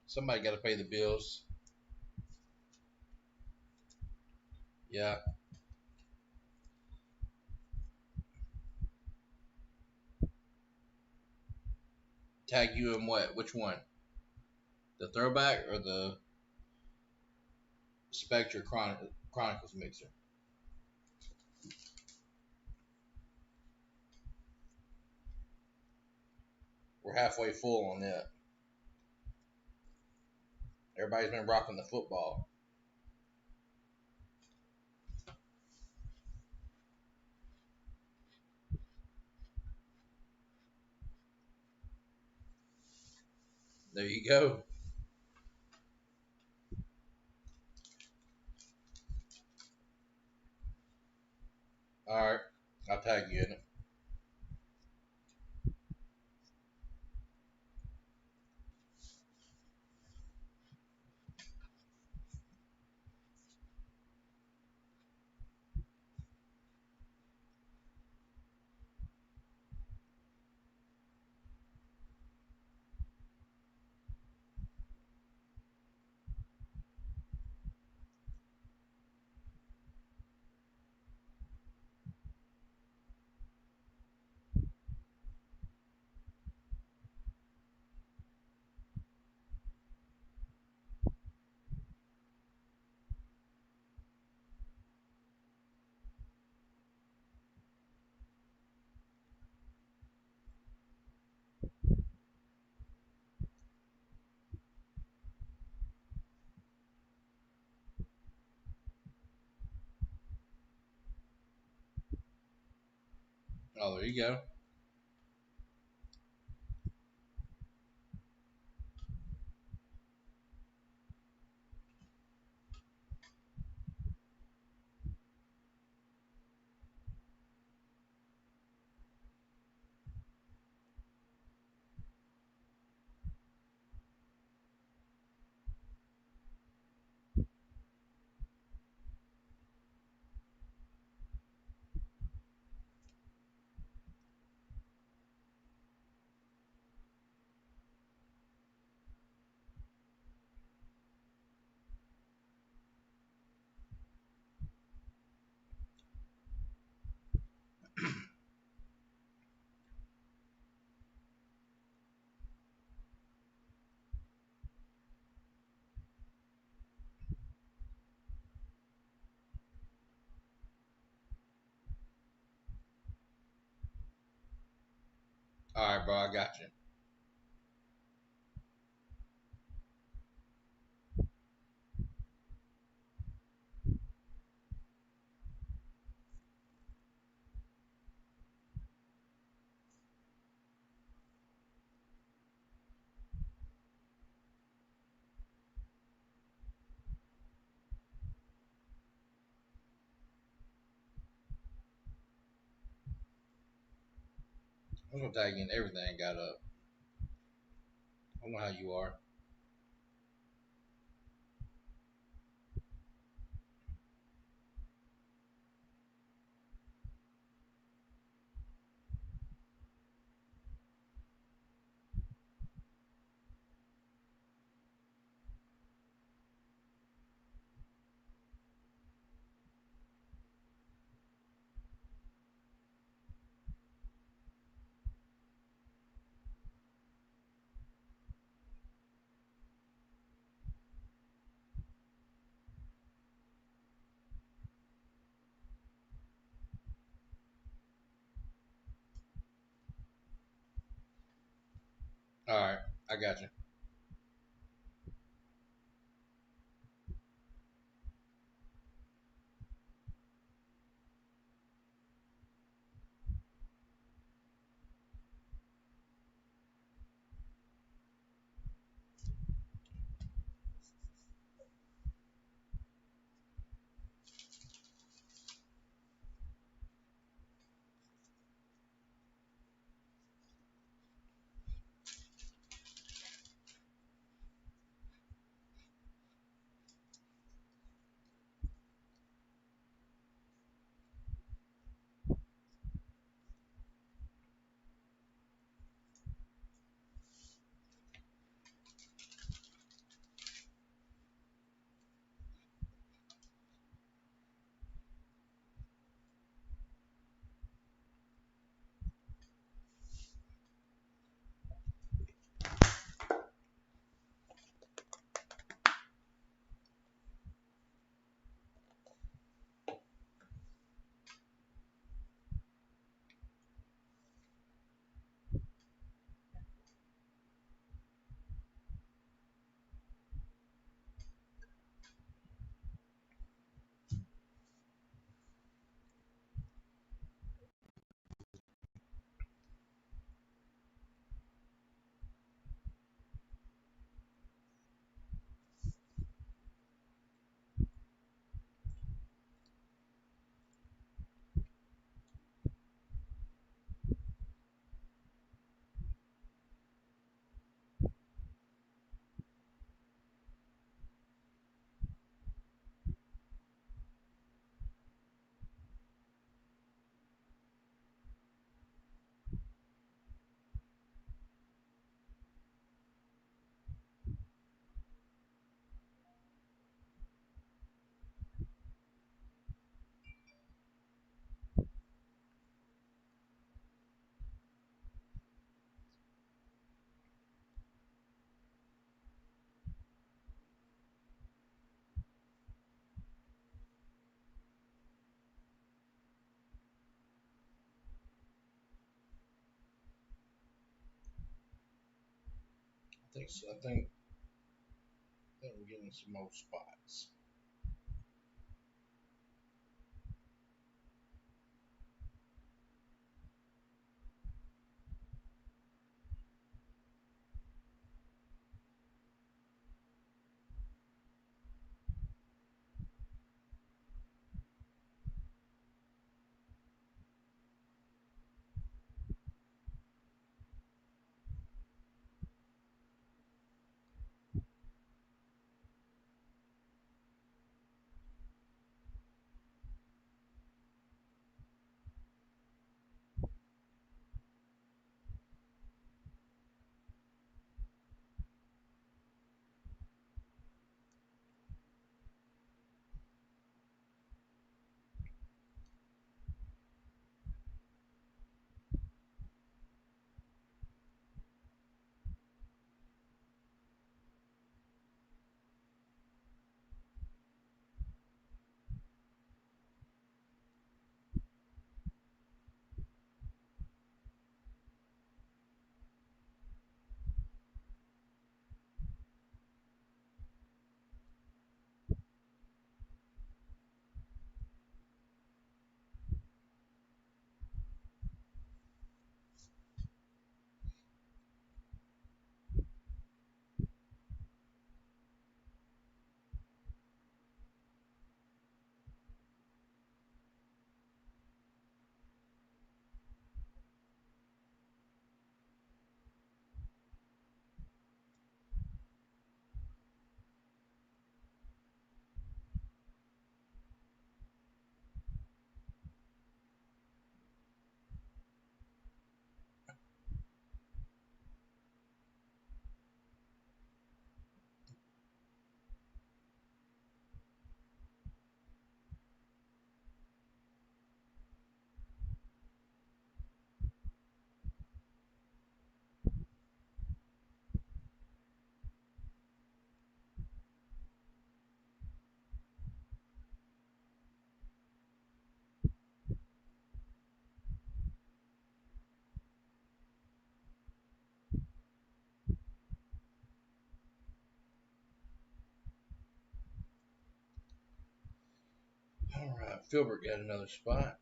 Somebody got to pay the bills. Yeah. Tag you in what? Which one? The throwback or the Spectre Chronicles mixer? We're halfway full on that. Everybody's been rocking the football. There you go. All right. I'll tag you in it. Oh, there you go. All right, bro. I got you. I'm gonna tag in everything got up. I don't know how you are. All right, I got you. I think so. I think we're getting some more spots. Filbert got another spot.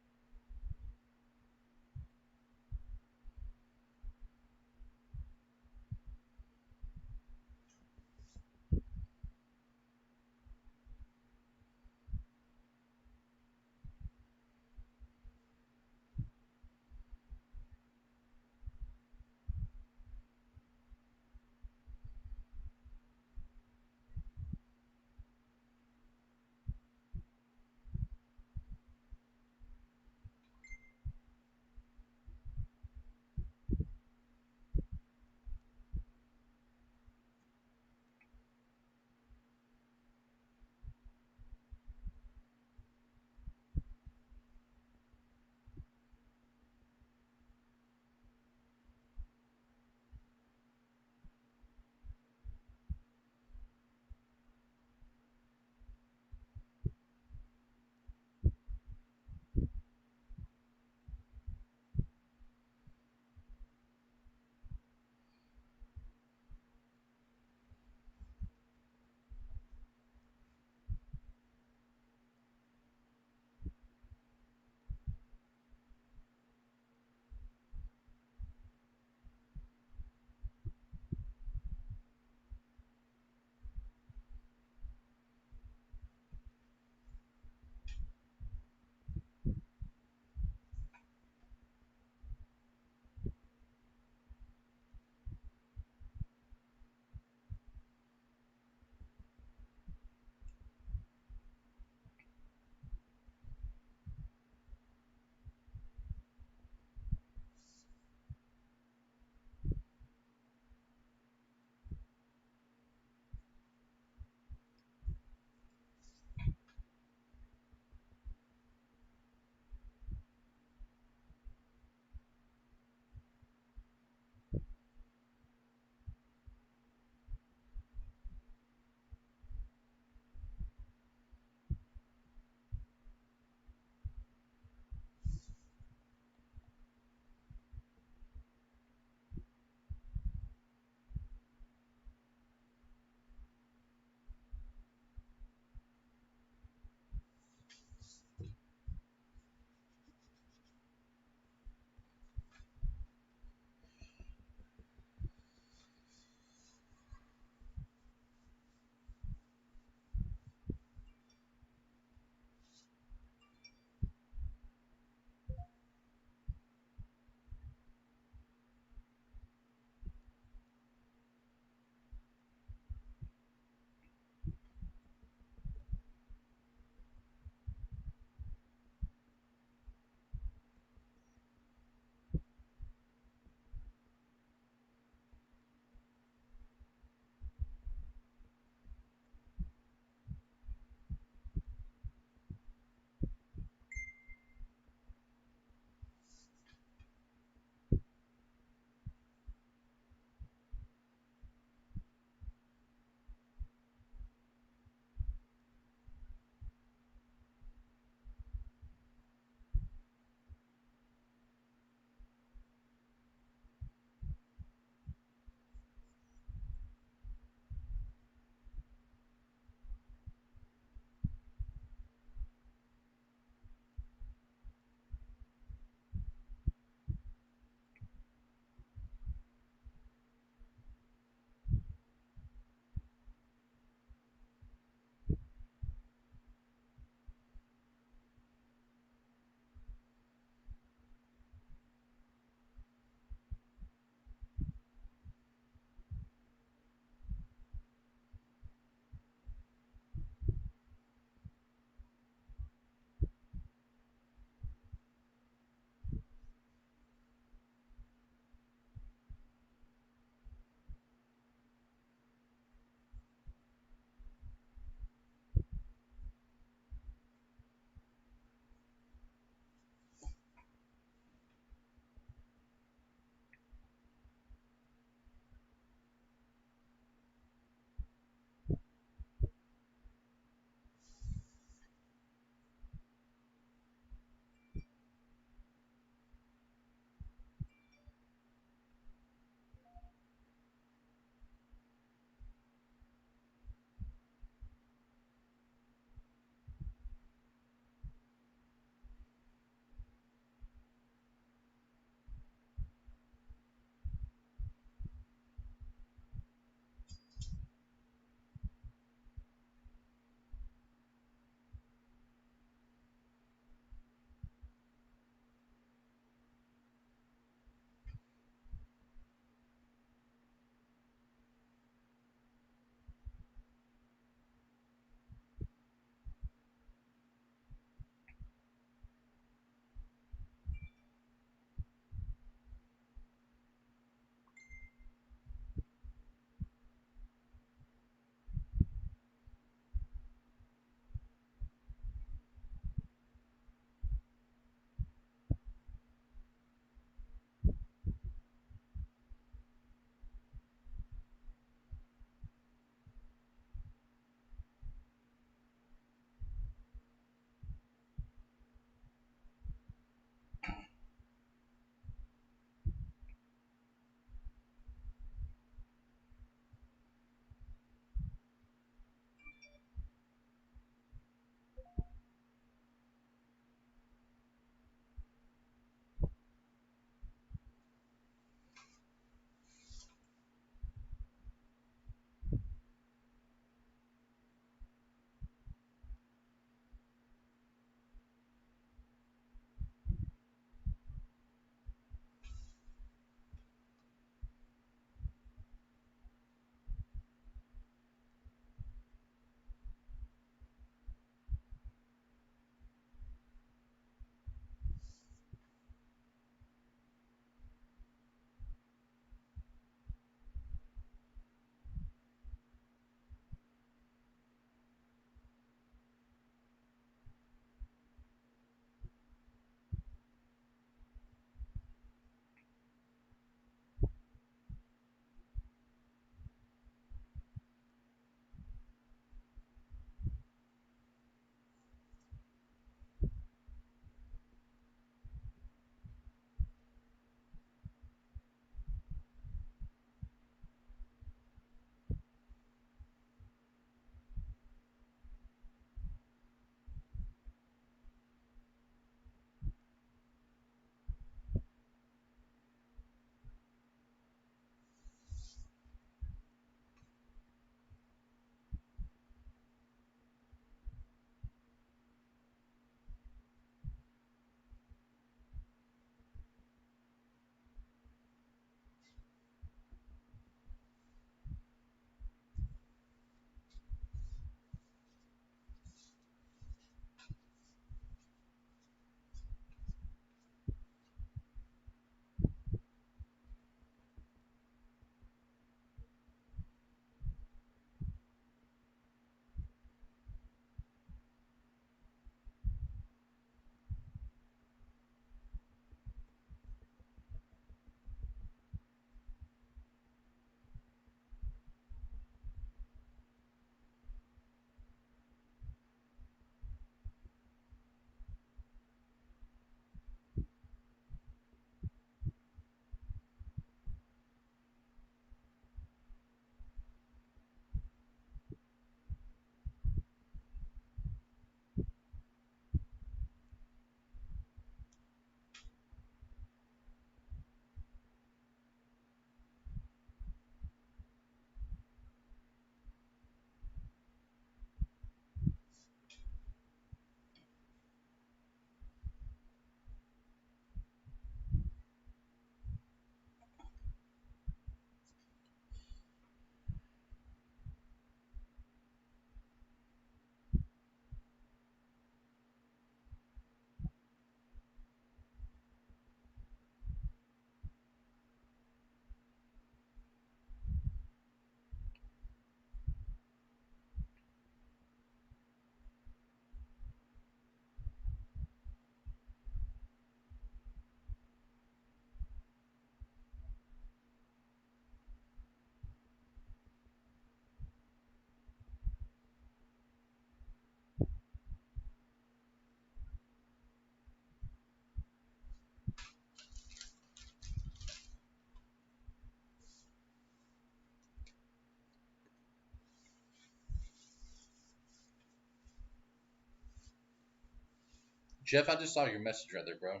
Jeff, I just saw your message right there, bro.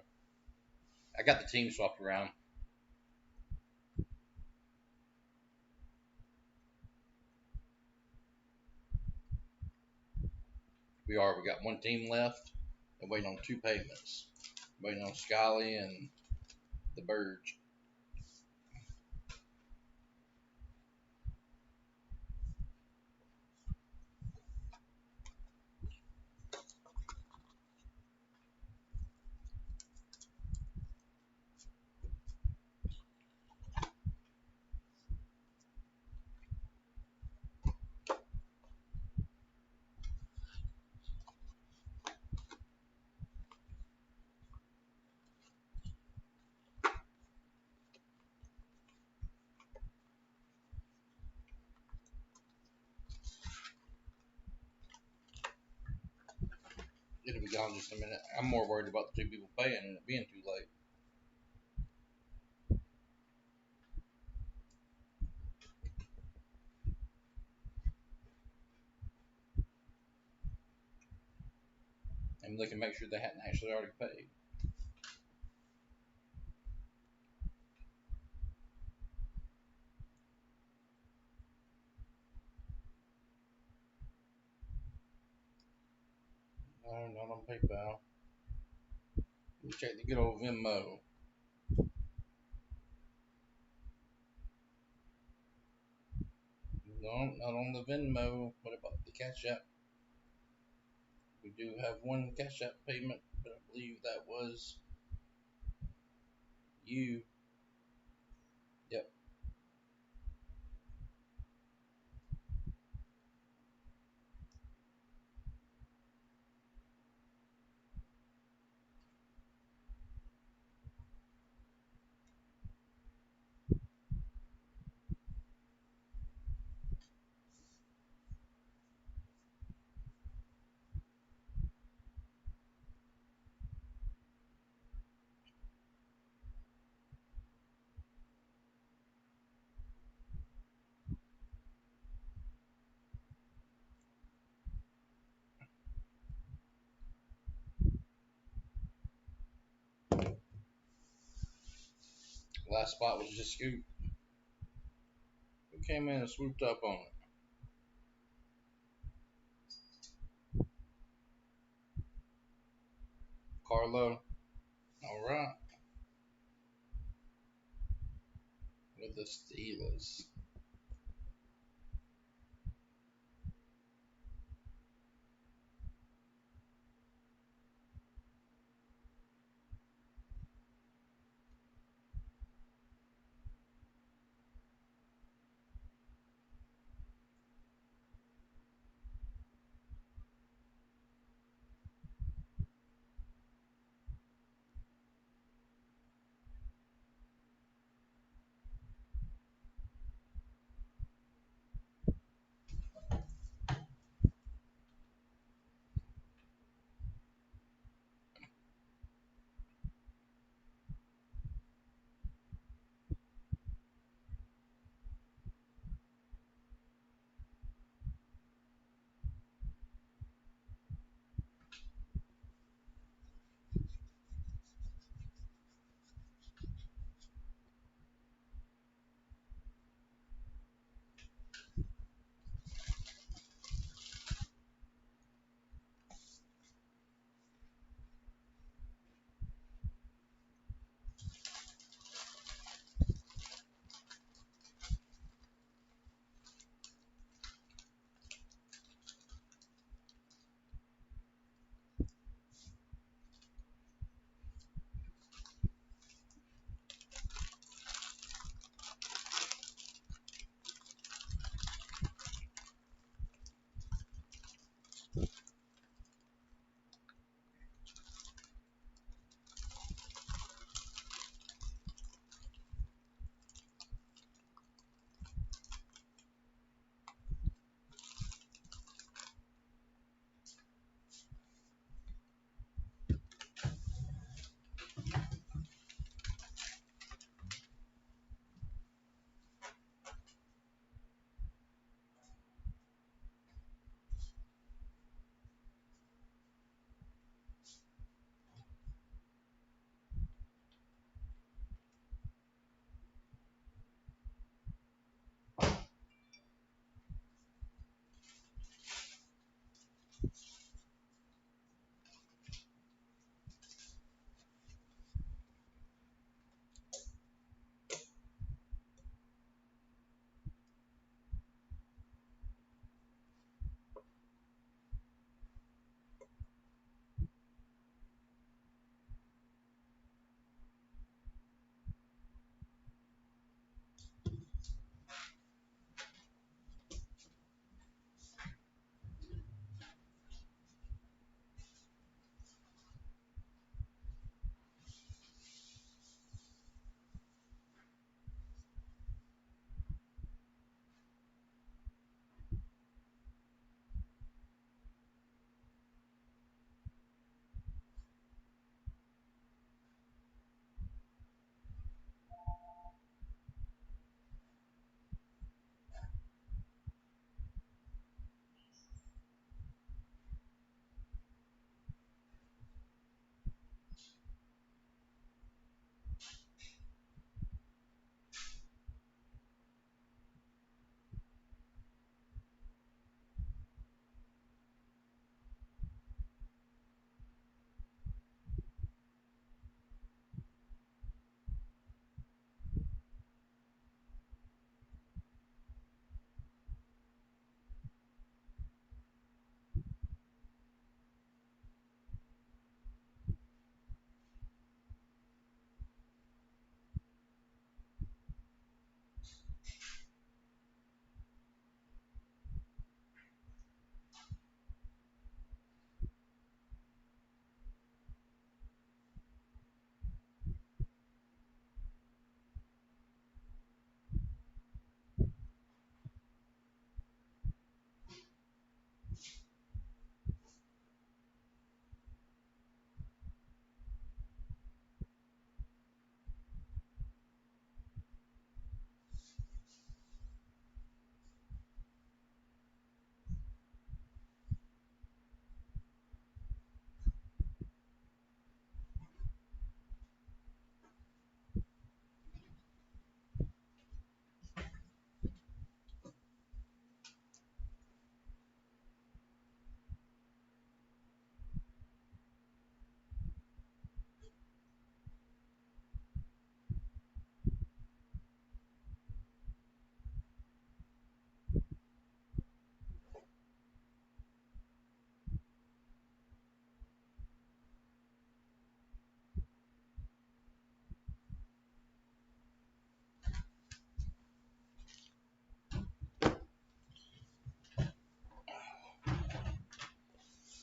I got the team swapped around. We are. We got one team left and waiting on two payments. Waiting on Scully and the Burge. It'll be gone in just a minute. I'm more worried about the two people paying and it being too late. I'm looking to make sure they hadn't actually already paid. No, not on PayPal. Let me check the good old Venmo. No, not on the Venmo. What about the Cash App? We do have one Cash App payment, but I believe that was you. Yep. Last spot was just Scoop. Who came in and swooped up on it? Carlo. All right. With the Steelers.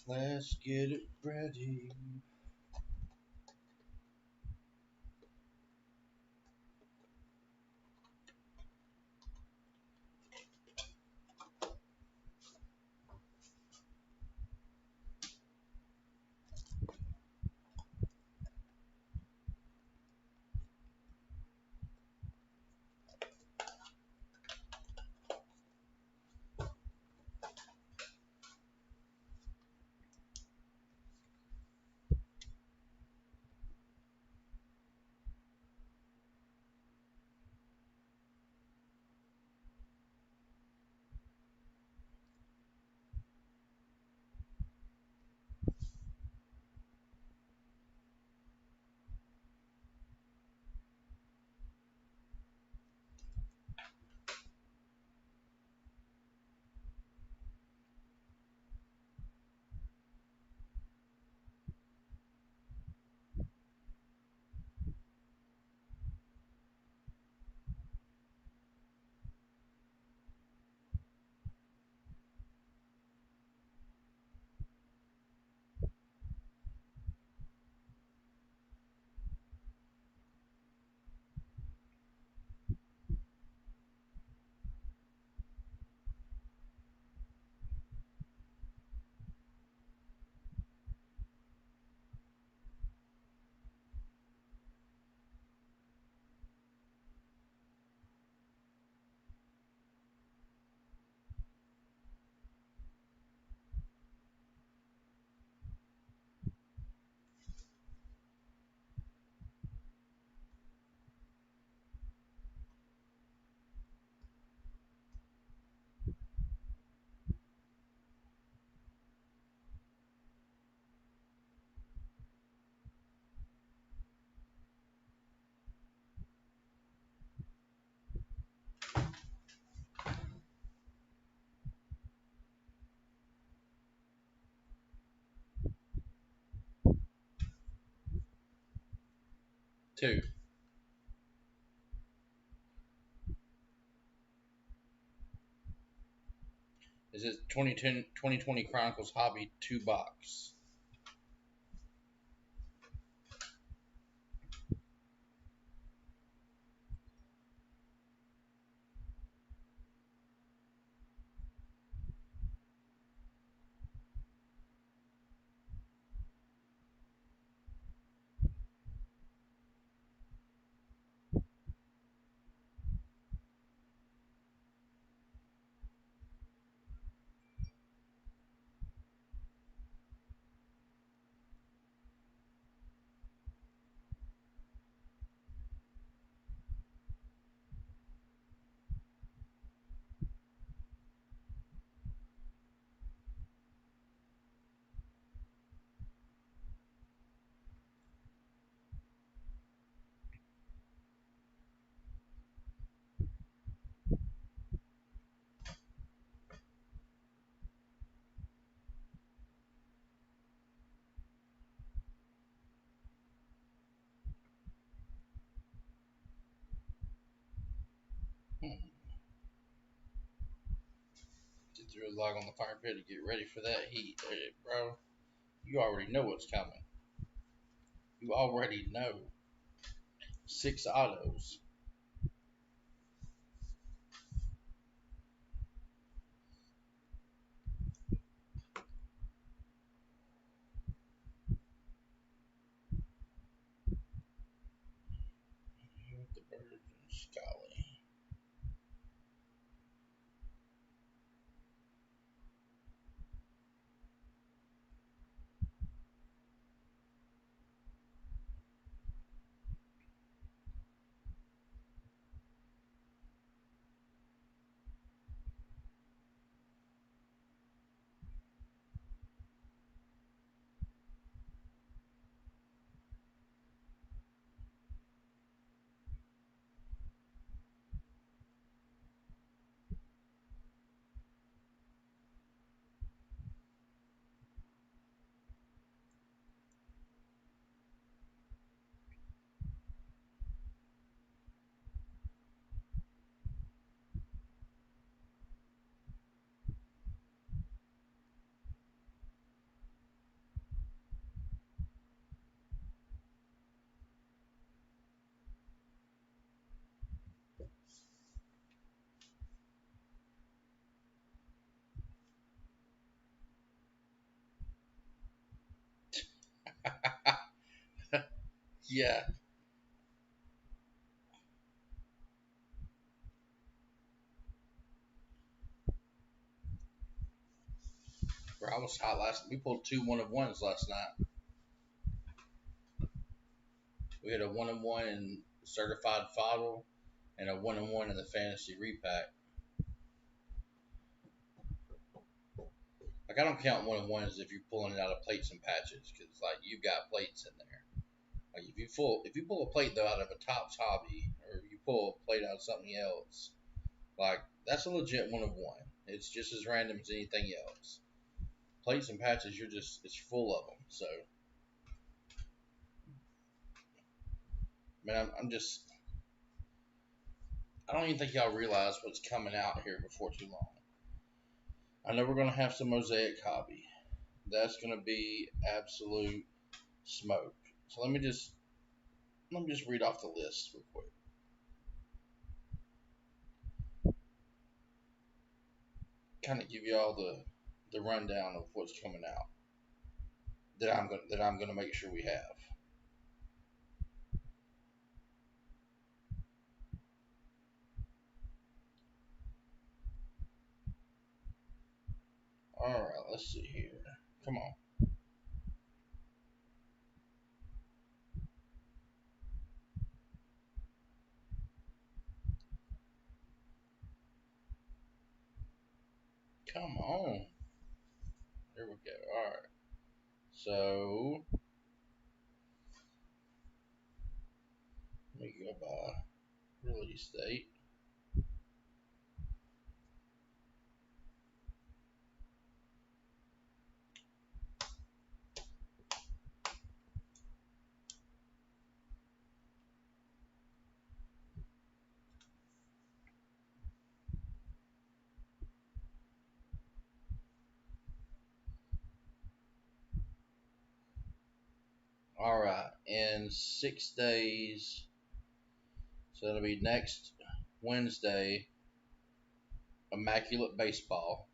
Let's get it ready. Two. Is it 2020 Chronicles Hobby 2 box? Hmm. Just threw a log on the fire pit to get ready for that heat. Hey, bro, you already know what's coming. You already know. 6 autos. The birds and Scully. Yeah. Bro, I was hot last. We pulled two one of ones last night. We had a one of one in certified final and a one of one in the fantasy repack. Like I don't count one of ones if you're pulling it out of plates and patches because like you've got plates in there. Like if you pull a plate though out of a Topps hobby or you pull a plate out of something else, like that's a legit one of one. It's just as random as anything else. Plates and patches, you're just it's full of them. So man, I'm just I don't even think y'all realize what's coming out here before too long. I know we're gonna have some mosaic hobby. That's gonna be absolute smoke. So let me just read off the list real quick. Kind of give y'all the rundown of what's coming out that I'm gonna make sure we have. All right, let's see here. Come on. Come on. Here we go. All right. So let me go by release date. All right. In 6 days, so it'll be next Wednesday. Immaculate Baseball.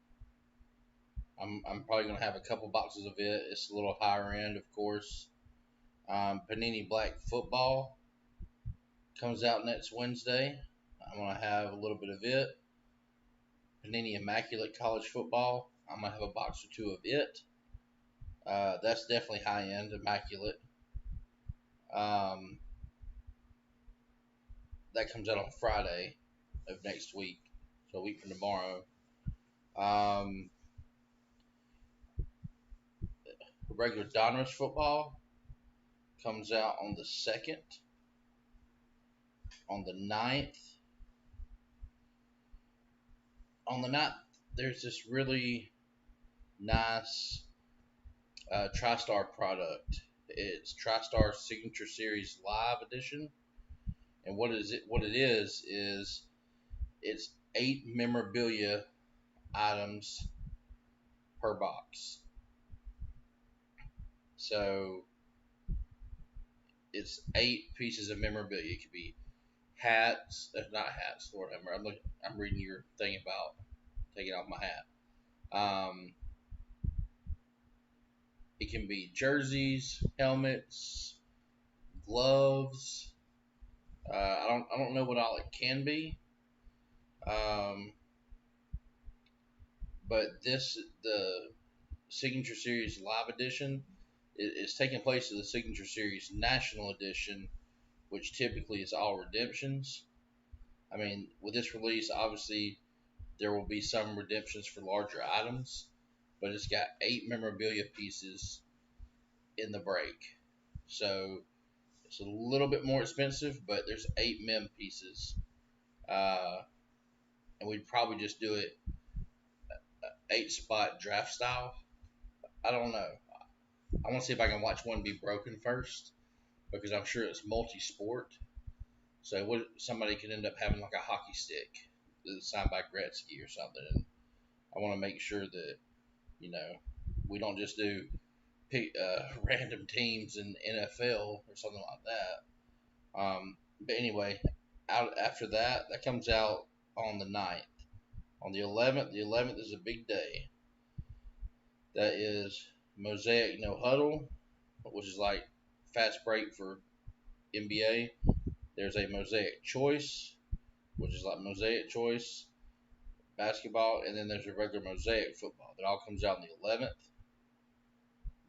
I'm probably gonna have a couple boxes of it. It's a little higher end, of course. Panini Black Football comes out next Wednesday. I'm gonna have a little bit of it. Panini Immaculate College Football. I'm gonna have a box or two of it. That's definitely high end, immaculate. Um, that comes out on Friday of next week, so a week from tomorrow. Um, regular Donruss football comes out on the 2nd. On the 9th. On the 9th, there's this really nice TriStar product. It's TriStar Signature Series Live Edition. And what it is it's 8 memorabilia items per box. So it's 8 pieces of memorabilia. It could be hats, not hats. Lord, I'm reading your thing about taking off my hat. It can be jerseys, helmets, gloves. I don't know what all it can be. Um, but the Signature Series Live Edition is taking place of the Signature Series National Edition, which typically is all redemptions. I mean, with this release, obviously there will be some redemptions for larger items, but it's got 8 memorabilia pieces in the break. So it's a little bit more expensive, but there's 8 mem pieces. And we'd probably just do it 8 spot draft style. I don't know. I want to see if I can watch one be broken first because I'm sure it's multi sport. So what somebody could end up having like a hockey stick that's signed by Gretzky or something. And I want to make sure that you know we don't just do pick random teams in NFL or something like that. But anyway, out after that, that comes out on the 9th. On the 11th is a big day. That is Mosaic No Huddle, which is like fast break for NBA. There's a Mosaic Choice, which is like Mosaic Choice basketball, and then there's a regular Mosaic football that all comes out on the 11th.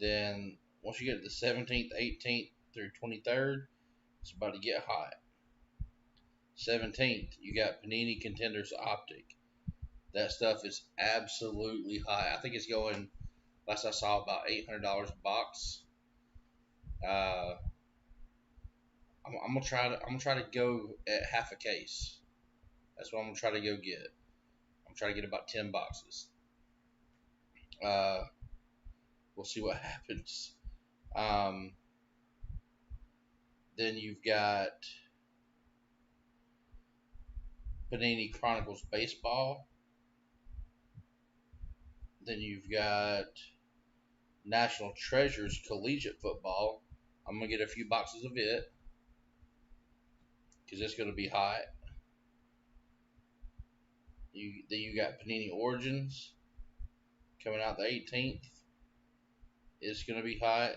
Then once you get to the 17th, 18th through 23rd, it's about to get hot. 17th, you got Panini Contenders Optic. That stuff is absolutely high. I think it's going, last I saw, about $800 a box. I'm gonna try to go at half a case. That's what I'm gonna try to go get. I'm trying to get about 10 boxes. We'll see what happens. Then you've got Panini Chronicles Baseball. Then you've got National Treasures Collegiate Football. I'm gonna get a few boxes of it because it's gonna be hot. Then you got Panini Origins coming out the 18th. It's gonna be hot.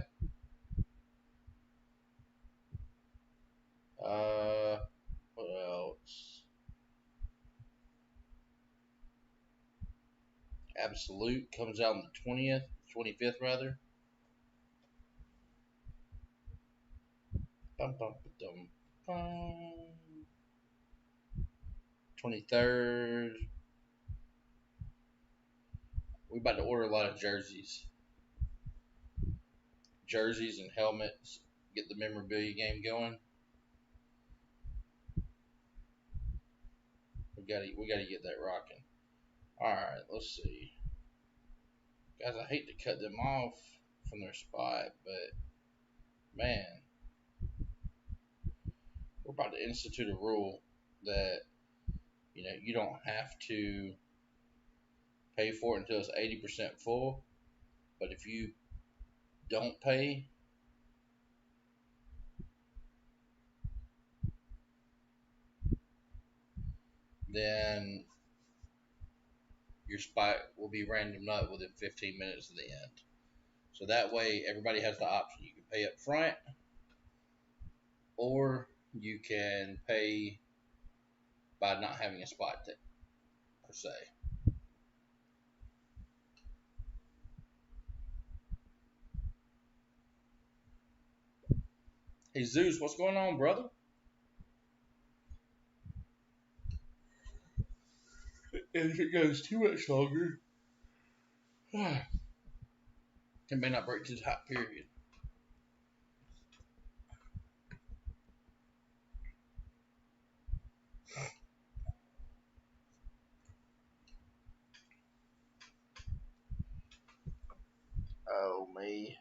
What else? Absolute comes out on the 20th, 25th rather. Bum, bum, bum, bum. 23rd. We about to order a lot of jerseys. Jerseys and helmets. Get the memorabilia game going. We gotta get that rocking. Alright, let's see. Guys, I hate to cut them off from their spot, but man, we're about to institute a rule that you don't have to pay for it until it's 80% full. But if you don't pay, then your spot will be randomed up within 15 minutes of the end. So that way, everybody has the option. You can pay up front, or you can pay by not having a spot per se. Hey Zeus, what's going on, brother? If it goes too much longer, it may not break this hot period. Oh, me.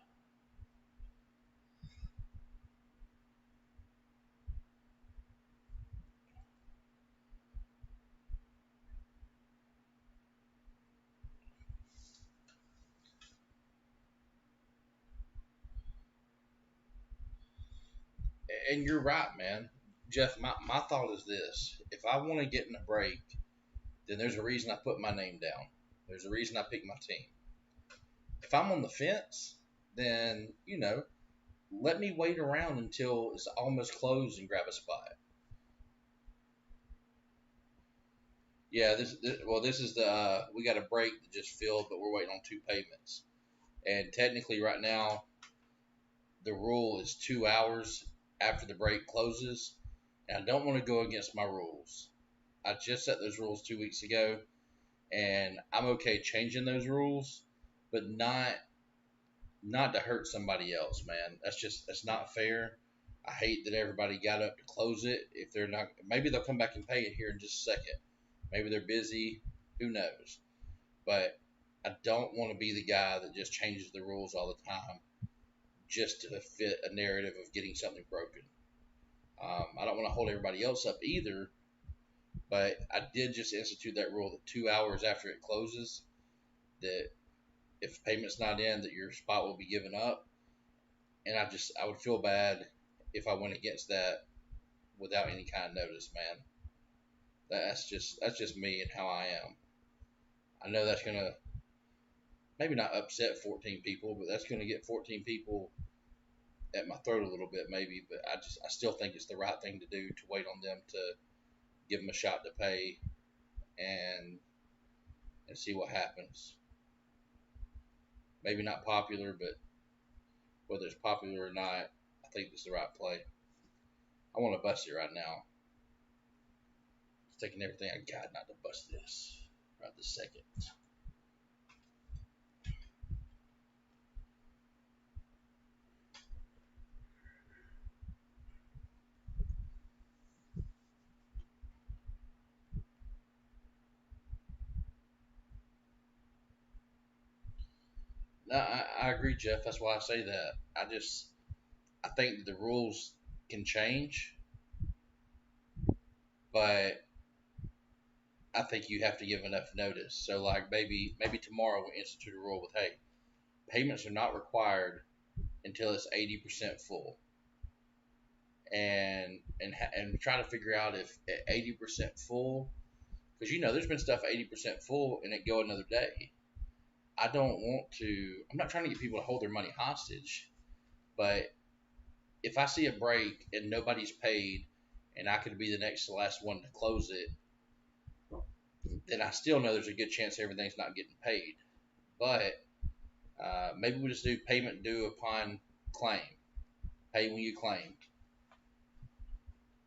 And you're right, man. Jeff, my thought is this. If I want to get in a break, then there's a reason I put my name down. There's a reason I pick my team. If I'm on the fence, then, let me wait around until it's almost closed and grab a spot. Yeah, this is the we got a break that just filled, but we're waiting on two payments. And technically, right now, the rule is 2 hours after the break closes, and I don't want to go against my rules. I just set those rules 2 weeks ago, and I'm okay changing those rules, but not to hurt somebody else, man. That's not fair. I hate that everybody got up to close it. If they're not, maybe they'll come back and pay it here in just a second. Maybe they're busy. Who knows? But I don't want to be the guy that just changes the rules all the time just to fit a narrative of getting something broken. I don't want to hold everybody else up either, but I did just institute that rule that 2 hours after it closes, that if payment's not in, that your spot will be given up. And I would feel bad if I went against that without any kind of notice, man. That's just me and how I am. I know that's gonna maybe not upset 14 people, but that's gonna get 14 people at my throat a little bit, maybe, but I still think it's the right thing to do to wait on them to give them a shot to pay and see what happens. Maybe not popular, but whether it's popular or not, I think it's the right play. I want to bust it right now. It's taking everything I got not to bust this right this second. No, I agree, Jeff. That's why I say that. I think that the rules can change, but I think you have to give enough notice. So like maybe tomorrow we'll institute a rule with, hey, payments are not required until it's 80% full, and try to figure out if at 80% full, because there's been stuff 80% full and it go another day. I don't want to. I'm not trying to get people to hold their money hostage, but if I see a break and nobody's paid, and I could be the next to last one to close it, then I still know there's a good chance everything's not getting paid. But maybe we just do payment due upon claim, pay when you claim.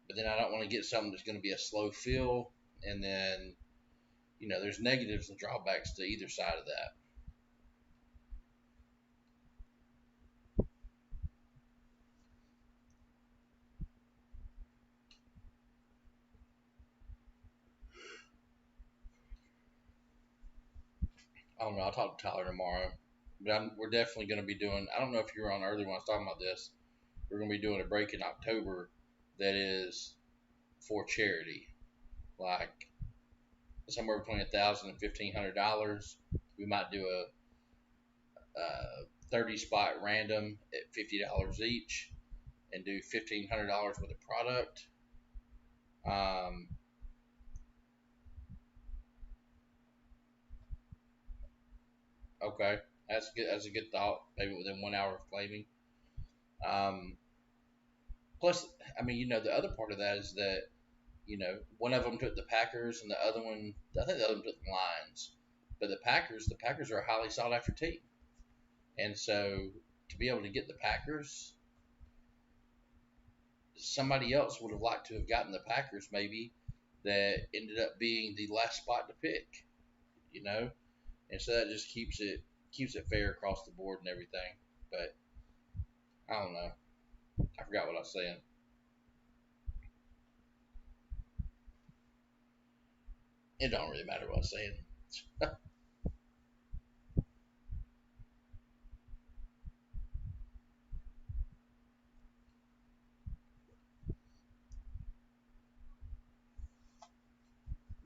But then I don't want to get something that's going to be a slow fill, and then there's negatives and drawbacks to either side of that. I don't know. I'll talk to Tyler tomorrow, but we're definitely going to be doing. I don't know if you were on earlier when I was talking about this. We're going to be doing a break in October that is for charity, like somewhere between $1,000 and $1,500. We might do a 30 spot random at $50 each, and do $1,500 worth of product. Um, okay, that's good. That's a good thought. Maybe within 1 hour of claiming. Um, Plus, I mean, the other part of that is that one of them took the Packers, and the other one, I think the other one took the Lions. But the Packers are a highly sought after team, and so to be able to get the Packers, somebody else would have liked to have gotten the Packers, maybe, that ended up being the last spot to pick, you know, and so that just keeps it fair across the board and everything. But I don't know. I forgot what I was saying. It don't really matter what I was saying.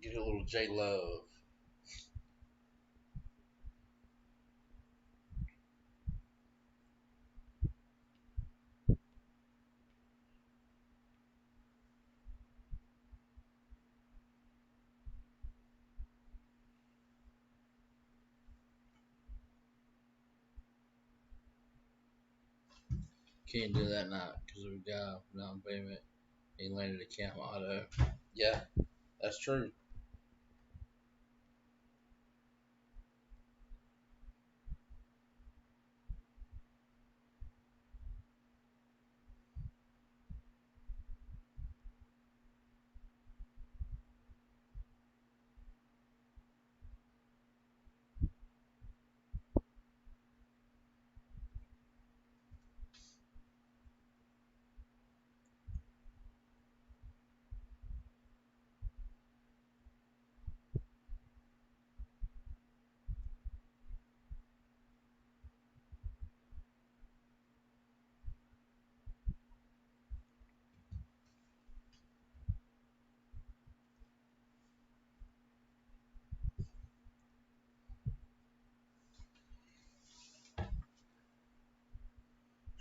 Get a little J Love. Can't do that now because of a guy non-payment. He landed a Cam Auto. Yeah, that's true.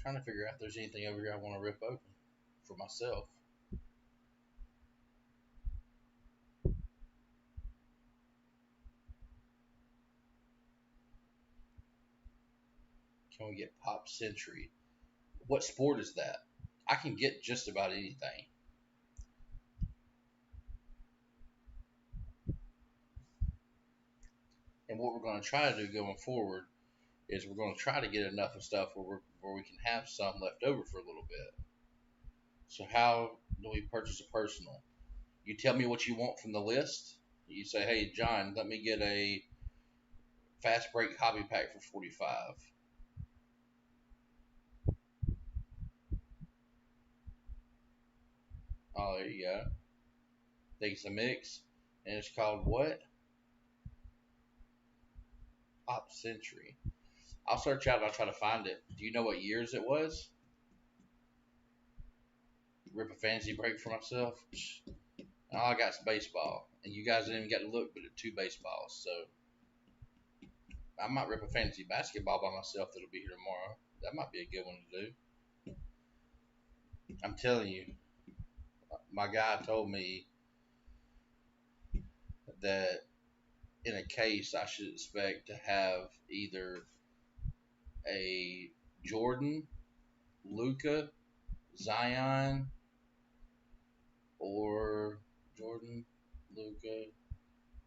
Trying to figure out if there's anything over here I want to rip open for myself. Can we get Pop Century? What sport is that? I can get just about anything. And what we're going to try to do going forward is we're going to try to get enough of stuff where we can have some left over for a little bit. So how do we purchase a personal? You tell me what you want from the list. You say, hey, John, let me get a fast break hobby pack for 45. Oh, there you go. Think it's a mix. And it's called what? Pop Century. I'll search out and I'll try to find it. Do you know what years it was? Rip a fantasy break for myself. All I got is baseball. And you guys didn't even get to look but at 2 baseballs. So I might rip a fantasy basketball by myself that'll be here tomorrow. That might be a good one to do. I'm telling you, my guy told me that in a case I should expect to have either a Jordan, Luka, Zion, or Jordan, Luka,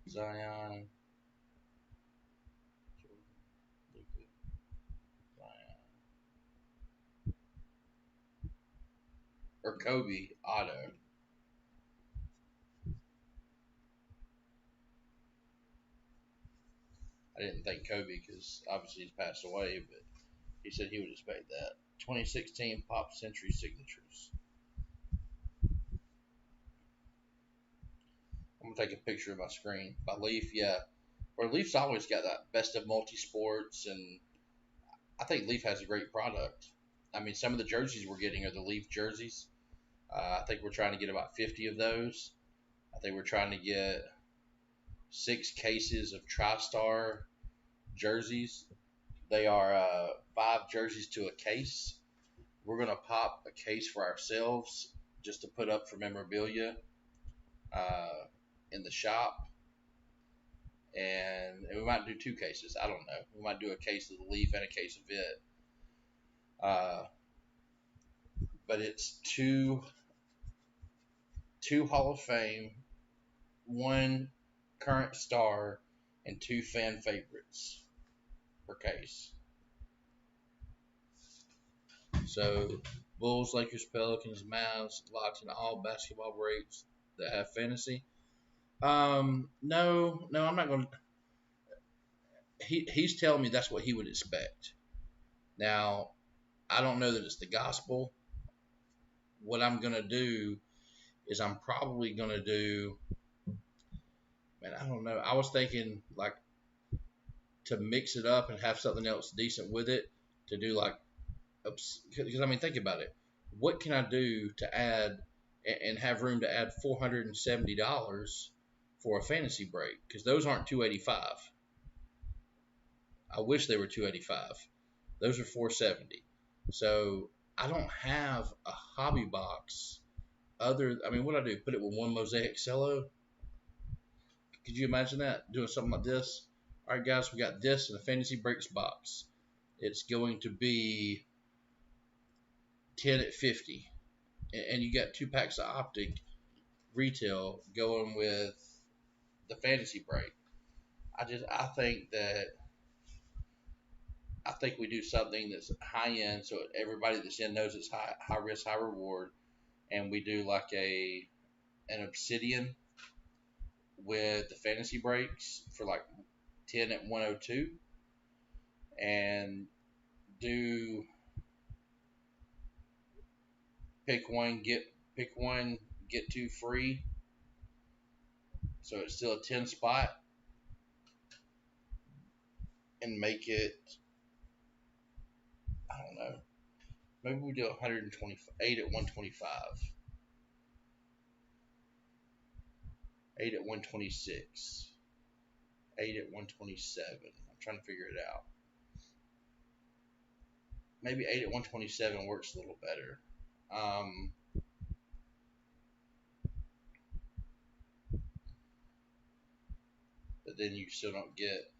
Zion, Jordan, Luka, Zion, or Kobe auto. I didn't think Kobe because obviously he's passed away, but he said he would expect that. 2016 Pop Century signatures. I'm gonna take a picture of my screen. By Leaf, yeah. Or Leaf's always got that best of multi sports, and I think Leaf has a great product. I mean, some of the jerseys we're getting are the Leaf jerseys. I think we're trying to get about 50 of those. I think we're trying to get 6 cases of TriStar jerseys. They are 5 jerseys to a case. We're gonna pop a case for ourselves just to put up for memorabilia uh, in the shop, and we might do 2 cases. I don't know. We might do a case of the Leaf and a case of it. But it's two Hall of Fame, 1 current star, and 2 fan favorites per case. So Bulls, Lakers, Pelicans, Mavs, locked in all basketball breaks that have fantasy. No, I'm not going to. He's telling me that's what he would expect. Now, I don't know that it's the gospel. What I'm going to do is I'm probably going to do, man, I don't know. I was thinking like to mix it up and have something else decent with it to do like, because I mean, think about it. What can I do to add and have room to add $470 for a fantasy break? Because those aren't 285. I wish they were 285. Those are 470. So I don't have a hobby box I mean, what do I do? Put it with one Mosaic Cello? Could you imagine that? Doing something like this? All right, guys, we got this in a fantasy breaks box. It's going to be 10 at 50. And you got 2 packs of Optic retail going with the fantasy break. I think we do something that's high end, so everybody that's in knows it's high risk, high reward, and we do like an Obsidian with the fantasy breaks for like 10 at 102, and do pick one get 2 free, so it's still a 10 spot, and make it, I don't know, maybe we do 128 at 125, 8 at 126, 8 at 127. I'm trying to figure it out. Maybe 8 at 127 works a little better. But then you still don't get.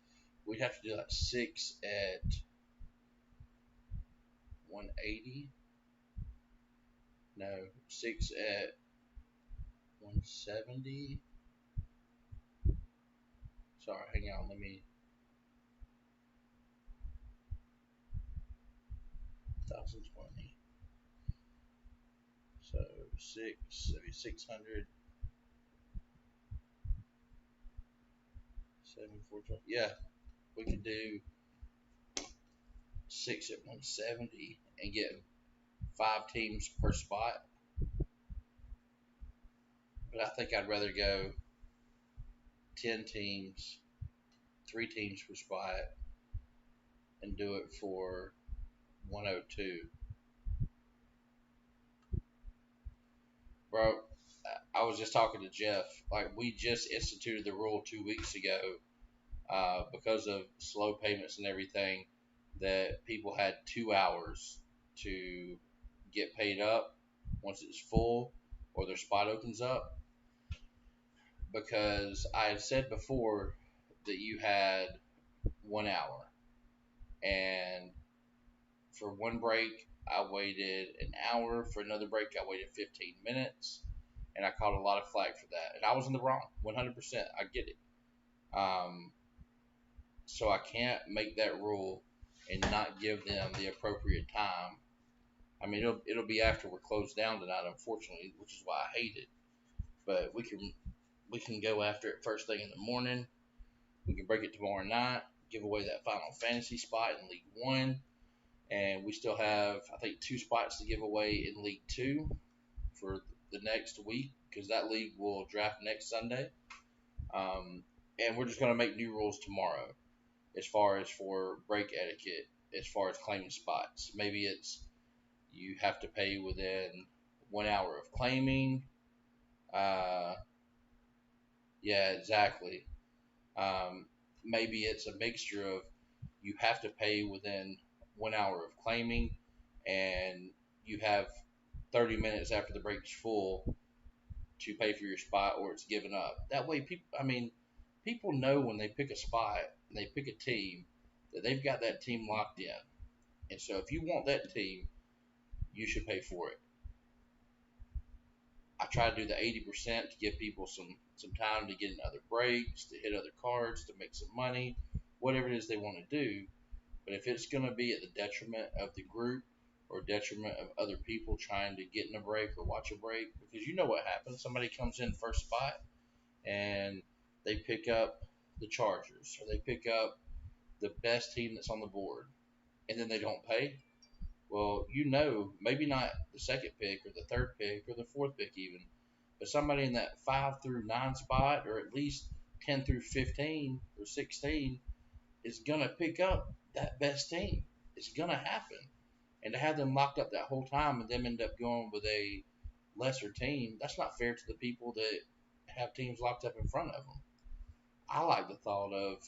We'd have to do like 6 at 180. No, 6 at 170. Sorry, hang on. Let me. 1020. So 600. 7420. Yeah, we could do 6 at 170 and get 5 teams per spot. But I think I'd rather go 10 teams, 3 teams per spot, and do it for 102. Bro, I was just talking to Jeff. Like, we just instituted the rule 2 weeks ago because of slow payments and everything, that people had 2 hours to get paid up once it's full or their spot opens up. Because I had said before that you had 1 hour, and for one break I waited an hour, for another break I waited 15 minutes, and I caught a lot of flack for that, and I was in the wrong 100%. I get it. So I can't make that rule and not give them the appropriate time. I mean, it'll be after we're closed down tonight, unfortunately, which is why I hate it. But we can go after it first thing in the morning. We can break it tomorrow night, give away that final fantasy spot in League One, and we still have, I think, 2 spots to give away in League Two for the next week, because that league will draft next Sunday. And we're just going to make new rules tomorrow as far as for break etiquette, as far as claiming spots. Maybe it's you have to pay within 1 hour of claiming. Yeah, exactly. Maybe it's a mixture of you have to pay within 1 hour of claiming, and you have 30 minutes after the break is full to pay for your spot, or it's given up. That way, people know when they pick a spot and they pick a team that they've got that team locked in. And so if you want that team, you should pay for it. I try to do the 80% to give people some time to get in other breaks, to hit other cards, to make some money, whatever it is they want to do. But if it's going to be at the detriment of the group or detriment of other people trying to get in a break or watch a break, because you know what happens. Somebody comes in first spot and they pick up the Chargers, or they pick up the best team that's on the board, and then they don't pay. Well, maybe not the second pick or the third pick or the fourth pick even, but somebody in that 5 through 9 spot, or at least 10 through 15 or 16, is going to pick up that best team. It's going to happen. And to have them locked up that whole time and them end up going with a lesser team, that's not fair to the people that have teams locked up in front of them. I like the thought of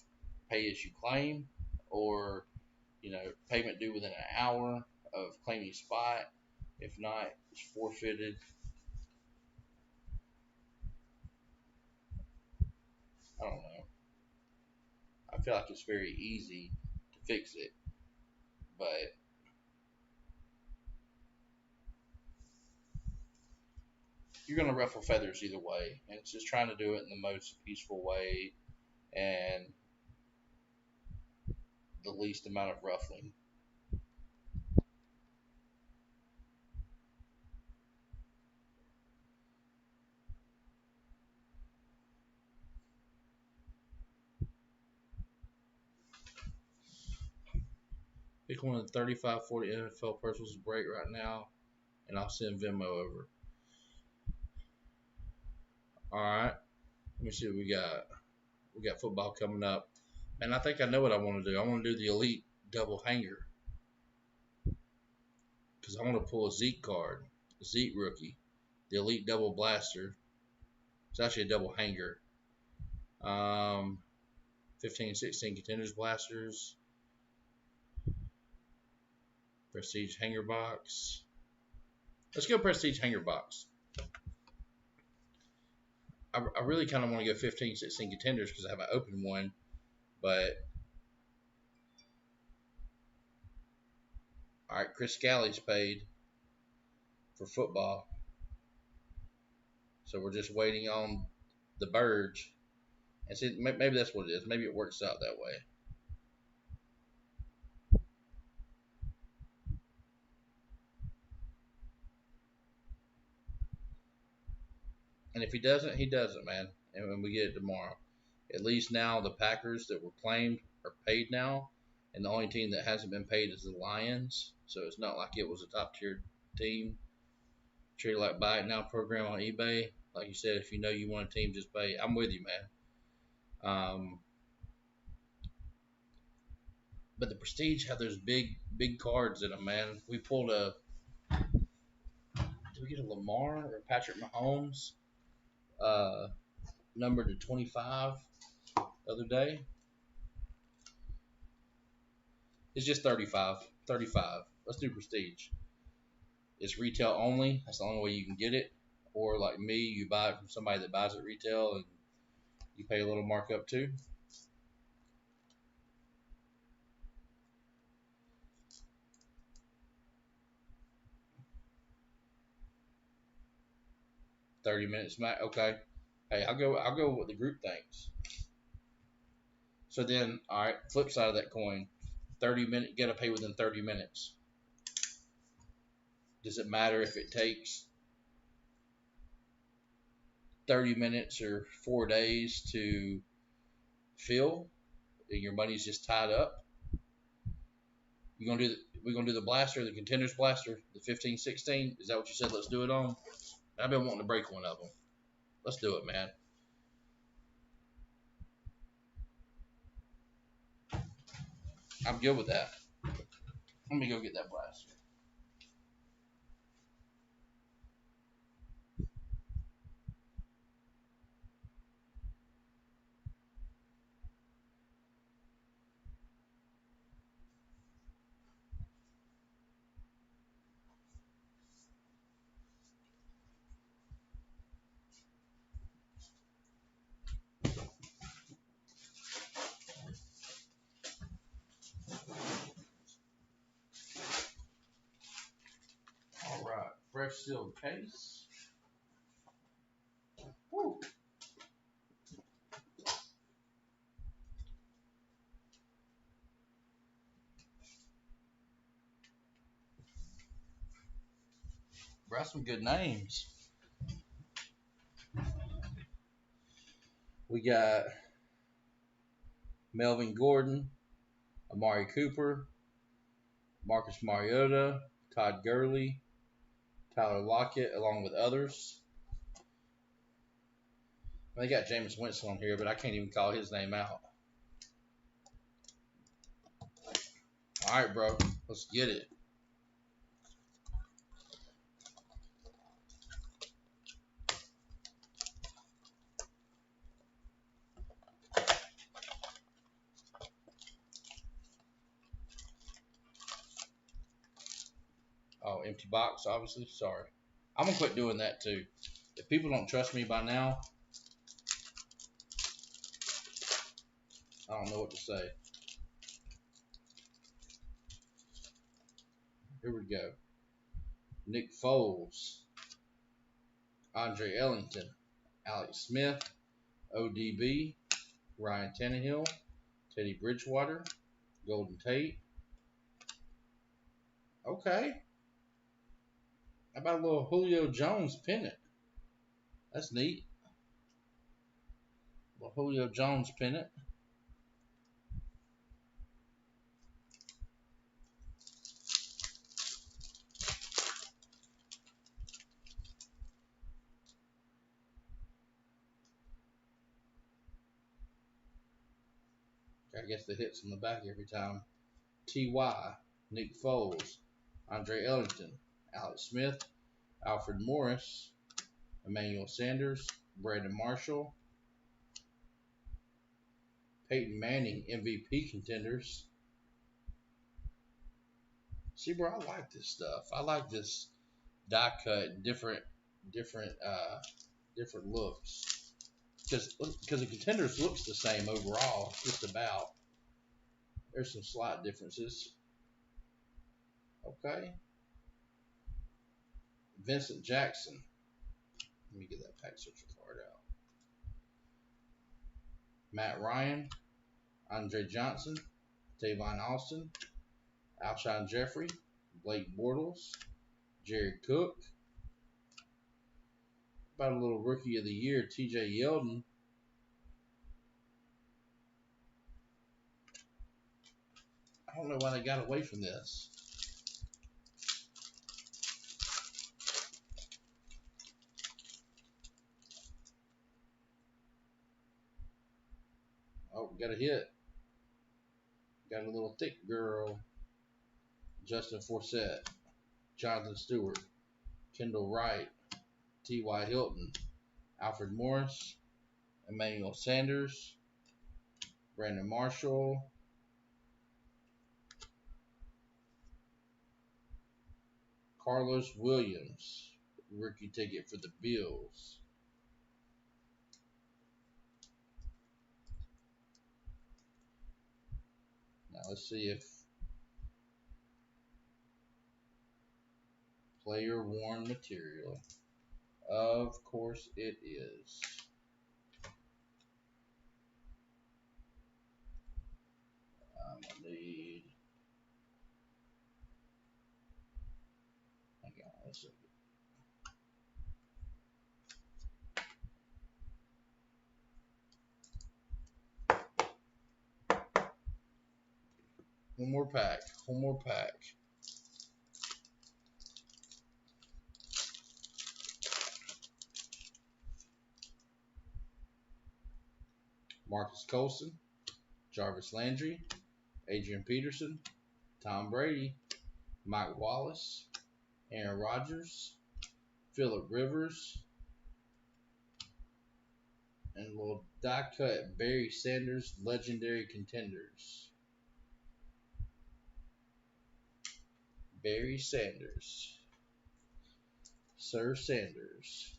pay as you claim, or payment due within an hour of claiming spot. If not, it's forfeited. I don't know. I feel like it's very easy to fix it, but you're going to ruffle feathers either way, and it's just trying to do it in the most peaceful way and the least amount of ruffling. Pick one of the 35, 40 NFL personals to break right now, and I'll send Venmo over. All right. Let me see what we got. We got football coming up. And I think I know what I want to do. I want to do the Elite double hanger, because I want to pull a Zeke card, a Zeke rookie, the Elite double blaster. It's actually a double hanger. 15, 16 contenders blasters. Prestige hanger box. Let's go prestige hanger box. I really kind of want to go 15, 16 contenders because I have an open one, but all right, Chris Scally's paid. for football. So we're just waiting on the Burge. And see, maybe that's what it is. Maybe it works out that way. And if he doesn't, he doesn't, man. And when we get it tomorrow, at least now the Packers that were claimed are paid now, and the only team that hasn't been paid is the Lions. So it's not like it was a top tier team. Treated like buy it now program on eBay. Like you said, if you know you want a team, just pay. I'm with you, man. But the Prestige have those big cards in them, man. We pulled a. Did we get a Lamar or Patrick Mahomes? Number to 25 the other day. It's just 35. 35. Let's do Prestige. It's retail only. That's the only way you can get it. Or like me, you buy it from somebody that buys it retail and you pay a little markup too. $30 max. Okay. Hey, I'll go with what the group thinks. So then, all right, flip side of that coin, 30 minutes. Got to pay within 30 minutes. Does it matter if it takes 30 minutes or 4 days to fill and your money's just tied up? We're gonna do the blaster, the contenders blaster, the 15-16. Is that what you said? Let's do it on. I've been wanting to break one of them. Let's do it, man. I'm good with that. Let me go get that blaster. All right, fresh sealed case. Woo. Brought some good names. We got Melvin Gordon, Amari Cooper, Marcus Mariota, Todd Gurley, Tyler Lockett, along with others. They got Jameis Winston on here, but I can't even call his name out. All right, bro. Let's get it. Oh, empty box, obviously. Sorry. I'm going to quit doing that, too. If people don't trust me by now, I don't know what to say. Here we go. Nick Foles, Andre Ellington, Alex Smith, ODB, Ryan Tannehill, Teddy Bridgewater, Golden Tate. Okay. How about a little Julio Jones pennant? That's neat. A little Julio Jones pennant. I guess the hits in the back every time. T.Y., Nick Foles, Andre Ellington, Alex Smith, Alfred Morris, Emmanuel Sanders, Brandon Marshall, Peyton Manning, MVP contenders. See, bro, I like this stuff. I like this die cut, different looks. Because the contenders looks the same overall, just about. There's some slight differences. Okay. Vincent Jackson. Let me get that pack searcher card out. Matt Ryan, Andre Johnson, Tavon Austin, Alshon Jeffrey, Blake Bortles, Jared Cook. About a little rookie of the year, TJ Yeldon. I don't know why they got away from this. Oh, got a hit. Got a little thick girl. Justin Forsett, Jonathan Stewart, Kendall Wright, T.Y. Hilton, Alfred Morris, Emmanuel Sanders, Brandon Marshall, Carlos Williams, rookie ticket for the Bills. Now let's see if player worn material. Of course it is. I'm gonna need. Hang on, let's see. One more pack. One more pack. Marcus Colston, Jarvis Landry, Adrian Peterson, Tom Brady, Mike Wallace, Aaron Rodgers, Phillip Rivers, and a little die cut Barry Sanders Legendary Contenders. Barry Sanders. Sir Sanders.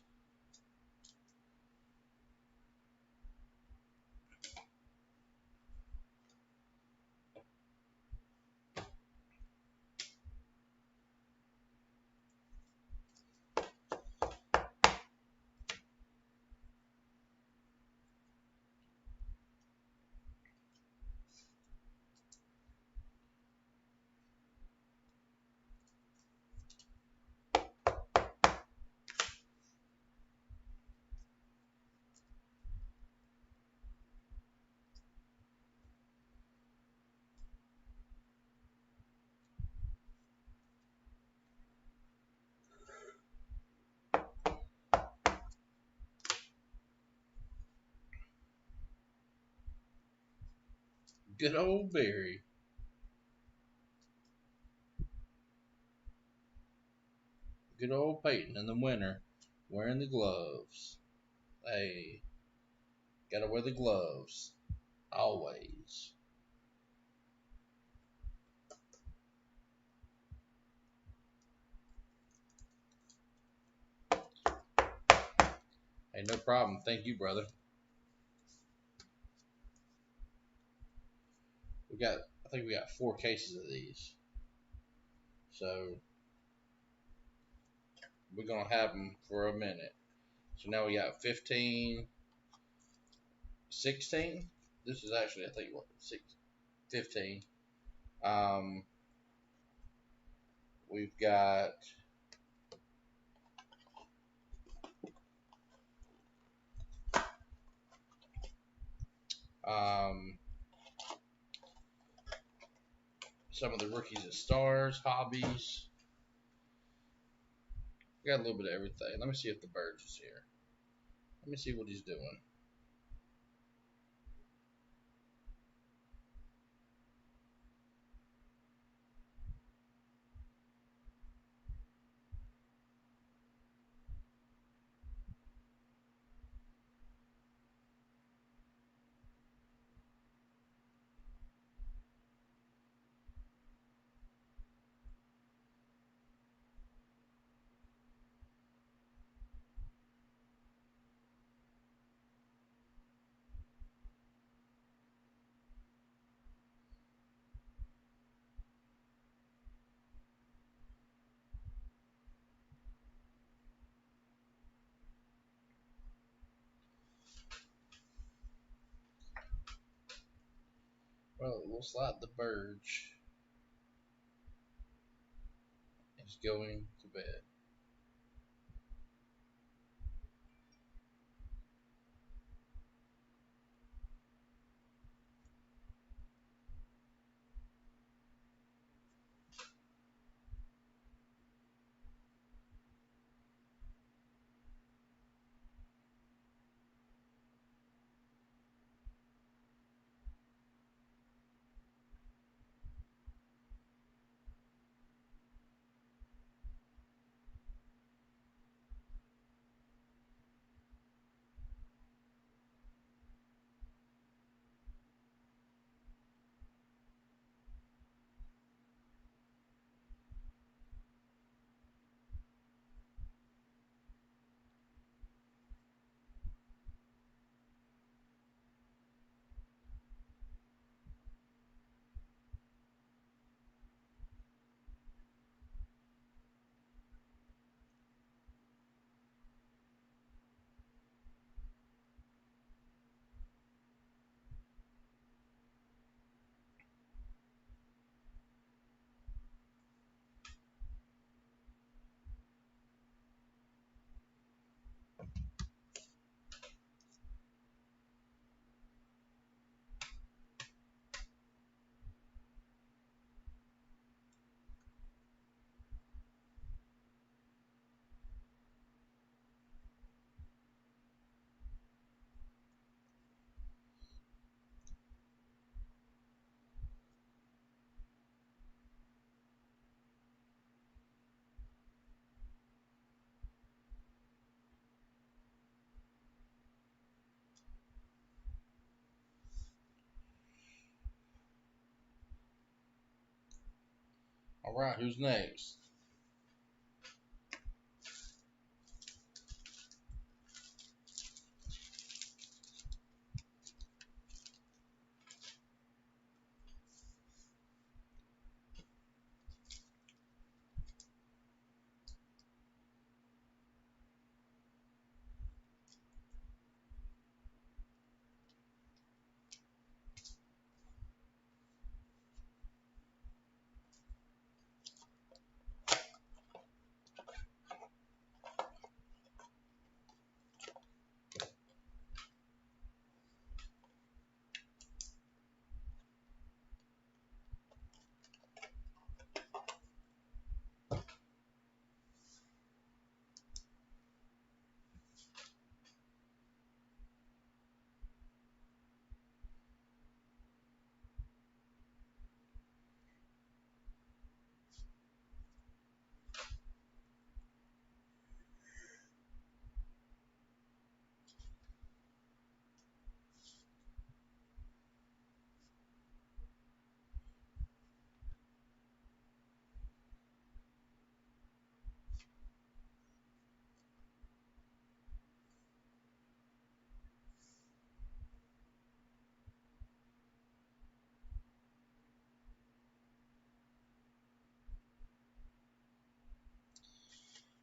Good old Barry. Good old Peyton in the winter wearing the gloves. Hey, gotta wear the gloves. Always. Hey, no problem. Thank you, brother. I think we got 4 cases of these. So, we're going to have them for a minute. So now we got 15, 16. This is actually, I think, what, 15. We've got some of the rookies and stars, hobbies. We got a little bit of everything. Let me see if the Burge is here. Let me see what he's doing. Well, it looks like the Verge is going to bed. All right, who's next?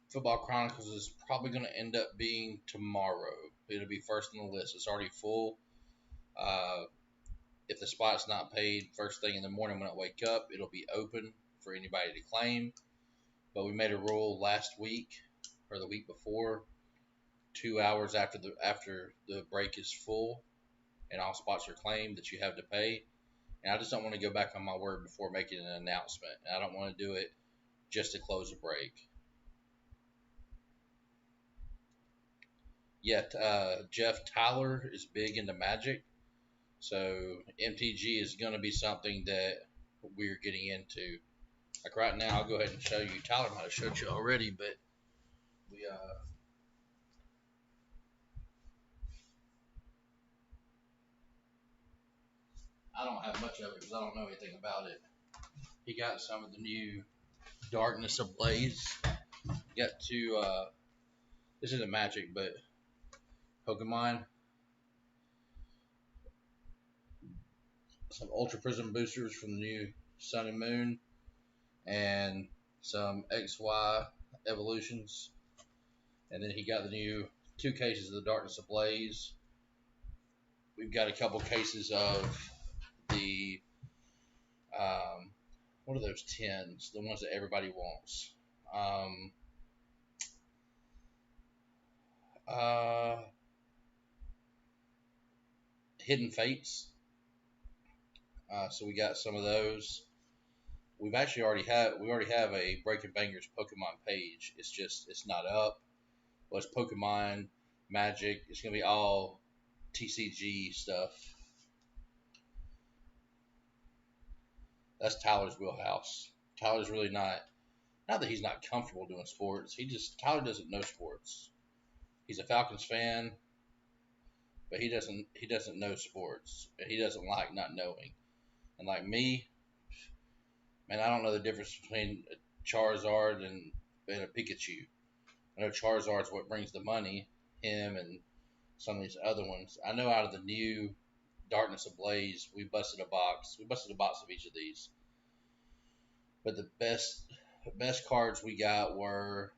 Football Chronicles is probably going to end up being tomorrow. It'll be first on the list. It's already full. Uh, if the spot's not paid first thing in the morning when I wake up, it'll be open for anybody to claim. But we made a rule last week or the week before, 2 hours after the break is full and all spots are claimed, that you have to pay. And I just don't want to go back on my word before making an announcement. I don't want to do it just to close a break. Yet Jeff Tyler is big into Magic, so MTG is going to be something that we're getting into. Like right now, I'll go ahead and show you. Tyler might have showed you already, but we I don't have much of it because I don't know anything about it. He got some of the new Darkness Ablaze. Got two. This isn't Magic, but Pokemon. Some Ultra Prism boosters from the new Sun and Moon, and some XY evolutions. And then he got the new 2 cases of the Darkness Ablaze. We've got a couple cases of the What are those tins? The ones that everybody wants. Um, uh, Hidden Fates. So we got some of those. We already have a Breaking Bangers Pokemon page. It's not up. Well, it's Pokemon Magic. It's gonna be all TCG stuff. That's Tyler's wheelhouse. Tyler's really not that he's not comfortable doing sports. Tyler doesn't know sports. He's a Falcons fan, but he doesn't know sports. He doesn't like not knowing. And like me, man, I don't know the difference between a Charizard and a Pikachu. I know Charizard's what brings the money. Him and some of these other ones. I know out of the new Darkness Ablaze, we busted a box. We busted a box of each of these. But the best cards we got were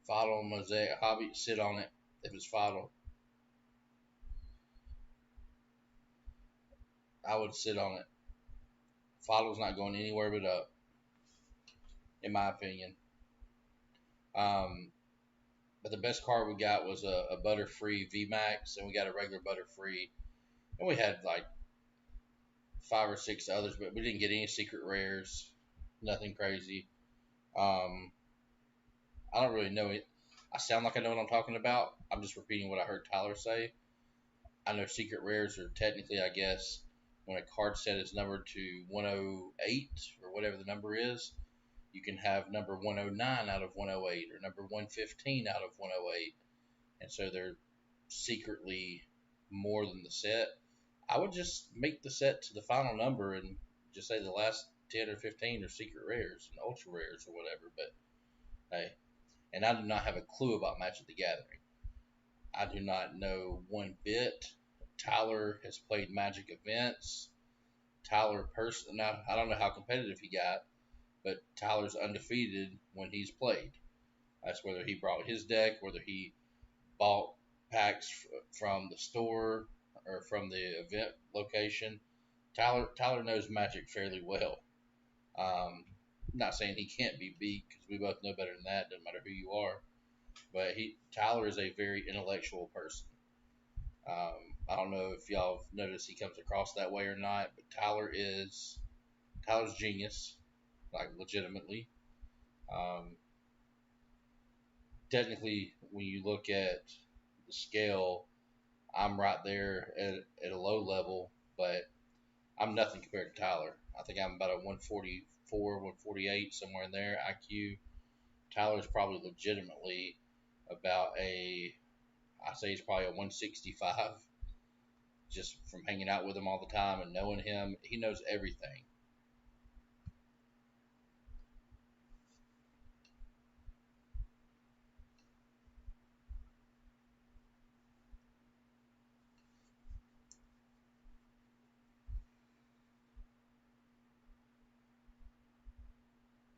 Final Mosaic Hobby. Sit on it if it's Final. I would sit on it. Final's not going anywhere but up, in my opinion. Um, but the best card we got was a Butterfree VMAX, and we got a regular Butterfree, and we had like 5 or 6 others, but we didn't get any secret rares, nothing crazy. Um, I don't really know it. I sound like I know what I'm talking about. I'm just repeating what I heard Tyler say. I know secret rares are technically, I guess, when a card set is numbered to 108 or whatever the number is, you can have number 109 out of 108 or number 115 out of 108. And so they're secretly more than the set. I would just make the set to the final number and just say the last 10 or 15 are secret rares and ultra rares or whatever. But hey, and I do not have a clue about Magic the Gathering. I do not know one bit. Tyler has played Magic events. Now I don't know how competitive he got, but Tyler's undefeated when he's played. That's whether he brought his deck, whether he bought packs from the store or from the event location. Tyler knows Magic fairly well. Not saying he can't be beat because we both know better than that. Doesn't matter who you are, but Tyler is a very intellectual person. I don't know if y'all have noticed he comes across that way or not, but Tyler's genius, like legitimately. Um, Technically, when you look at the scale, I'm right there at a low level, but I'm nothing compared to Tyler. I think I'm about a 144, 148, somewhere in there IQ. Tyler's probably legitimately about I say he's probably a 165, just from hanging out with him all the time and knowing him. He knows everything.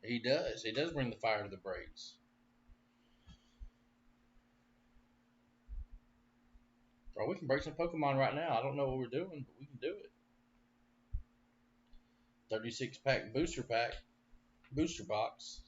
He does. He does bring the fire to the breaks. Bro, we can break some Pokemon right now. I don't know what we're doing, but we can do it. 36 pack, booster box.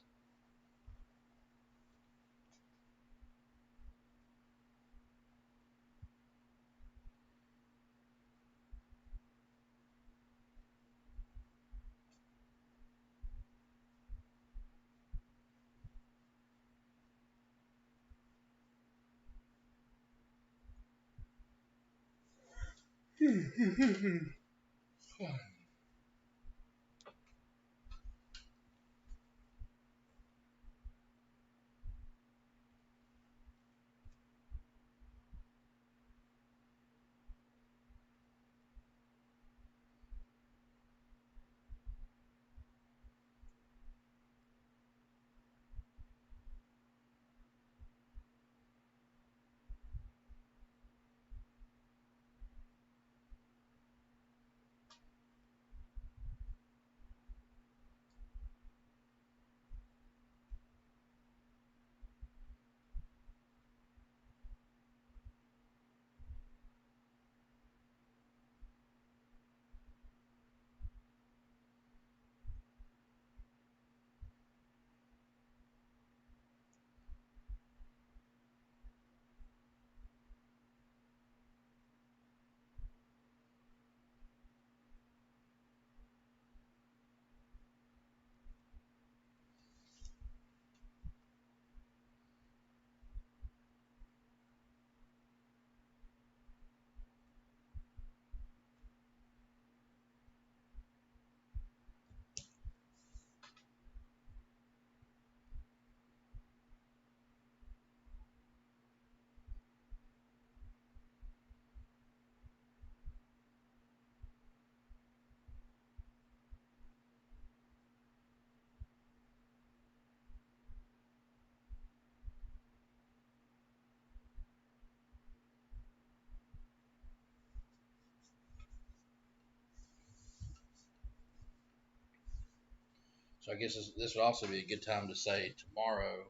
So I guess this would also be a good time to say tomorrow.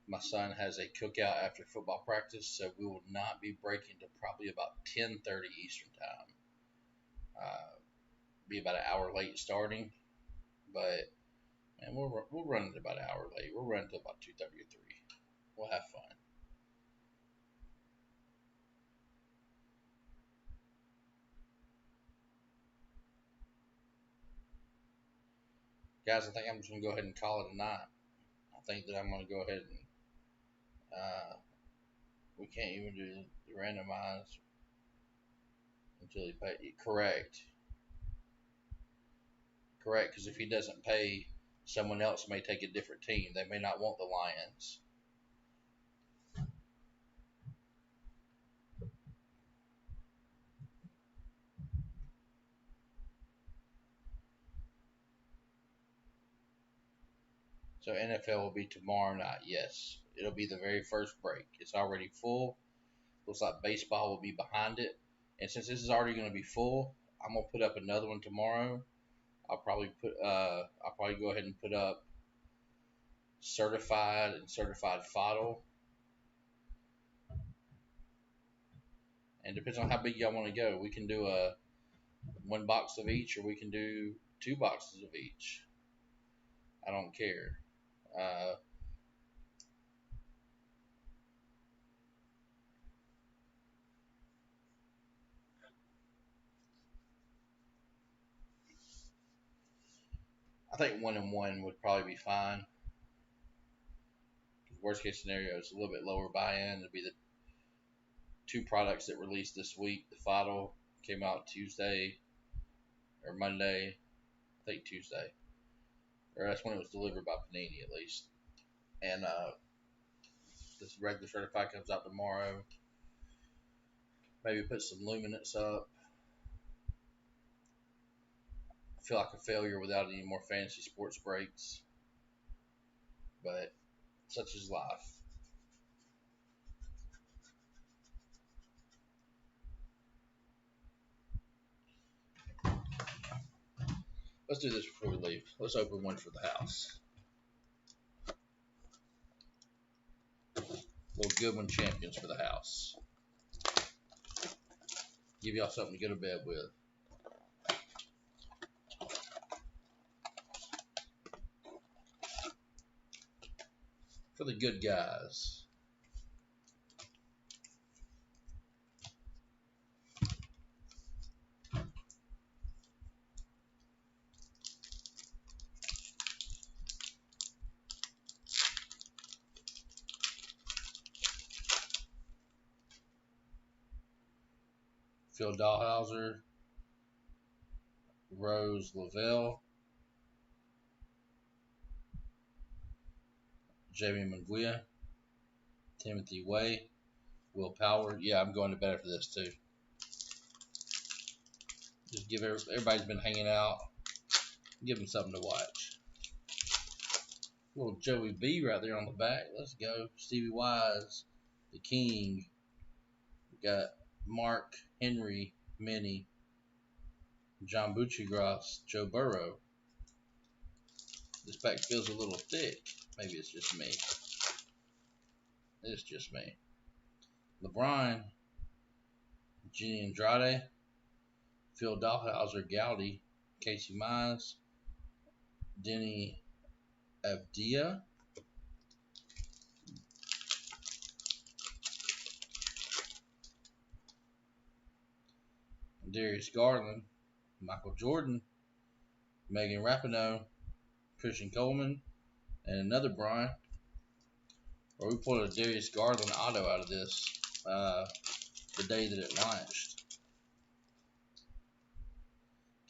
My son has a cookout after football practice, so we will not be breaking to probably about 10:30 Eastern time. Be about an hour late starting, but man, we'll run it about an hour late. We'll run until about 2:30 or 3. We'll have fun. Guys, I think I'm just going to go ahead and call it a night. I think that I'm going to go ahead and we can't even do the randomized until he pays. Correct. Because if he doesn't pay, someone else may take a different team. They may not want the Lions. So NFL will be tomorrow night. Yes, it'll be the very first break. It's already full. Looks like baseball will be behind it. And since this is already going to be full, I'm gonna put up another one tomorrow. I'll probably go ahead and put up certified and certified FODL. And depends on how big y'all want to go. We can do a 1 box of each, or we can do 2 boxes of each. I don't care. I think 1-and-1 would probably be fine. Worst case scenario is a little bit lower buy-in. It'd be the 2 products that released this week. The FODL came out Tuesday or Monday. I think Tuesday. Or that's when it was delivered by Panini, at least. And this regular certified comes out tomorrow. Maybe put some luminance up. I feel like a failure without any more fantasy sports breaks. But such is life. Let's do this before we leave. Let's open one for the house. Little Goodwin champions for the house. Give y'all something to go to bed with. For the good guys. Phil Dahlhauser, Rose Lavelle, Jamie Munguia, Timothy Way, Will Power. Yeah, I'm going to bed for this too. Just give everybody's been hanging out. Give them something to watch. Little Joey B right there on the back. Let's go. Stevie Wise, the King. We got Mark Henry, Minnie, John Buccigross, Joe Burrow. This pack feels a little thick. Maybe it's just me. It's just me. LeBron, Jenny Andrade, Phil Dahlhauser, Gowdy, Casey Mize, Denny Avdia, Darius Garland, Michael Jordan, Megan Rapinoe, Christian Coleman, and another Brian. Or we pulled a Darius Garland auto out of this the day that it launched.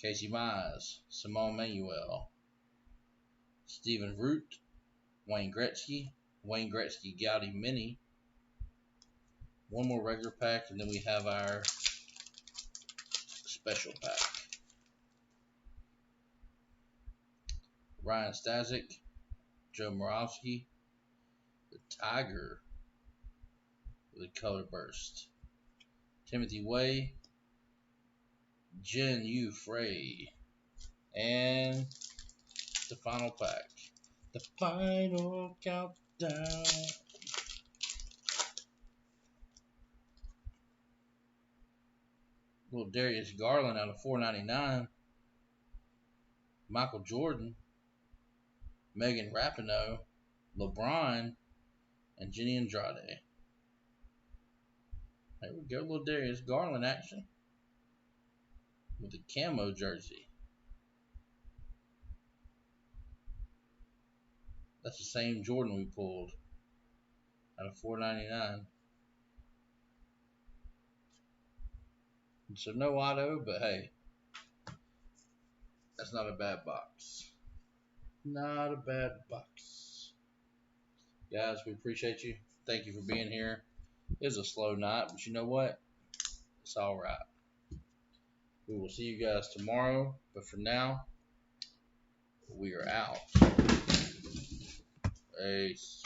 Casey Mize, Simone Manuel, Stephen Root, Wayne Gretzky, Gowdy Mini. One more regular pack, and then we have our special pack. Ryan Stazik, Joe Moravsky, the Tiger with a color burst. Timothy Way, Jen Yu Frey, and final pack. The final countdown. Little Darius Garland out of 499. Michael Jordan, Megan Rapinoe, LeBron, and Jenny Andrade. There we go, little Darius Garland action with the camo jersey. That's the same Jordan we pulled out of 499. So no auto, but hey, that's not a bad box. Not a bad box. Guys, we appreciate you. Thank you for being here. It was a slow night, but you know what? It's all right. We will see you guys tomorrow, but for now, we are out. Peace.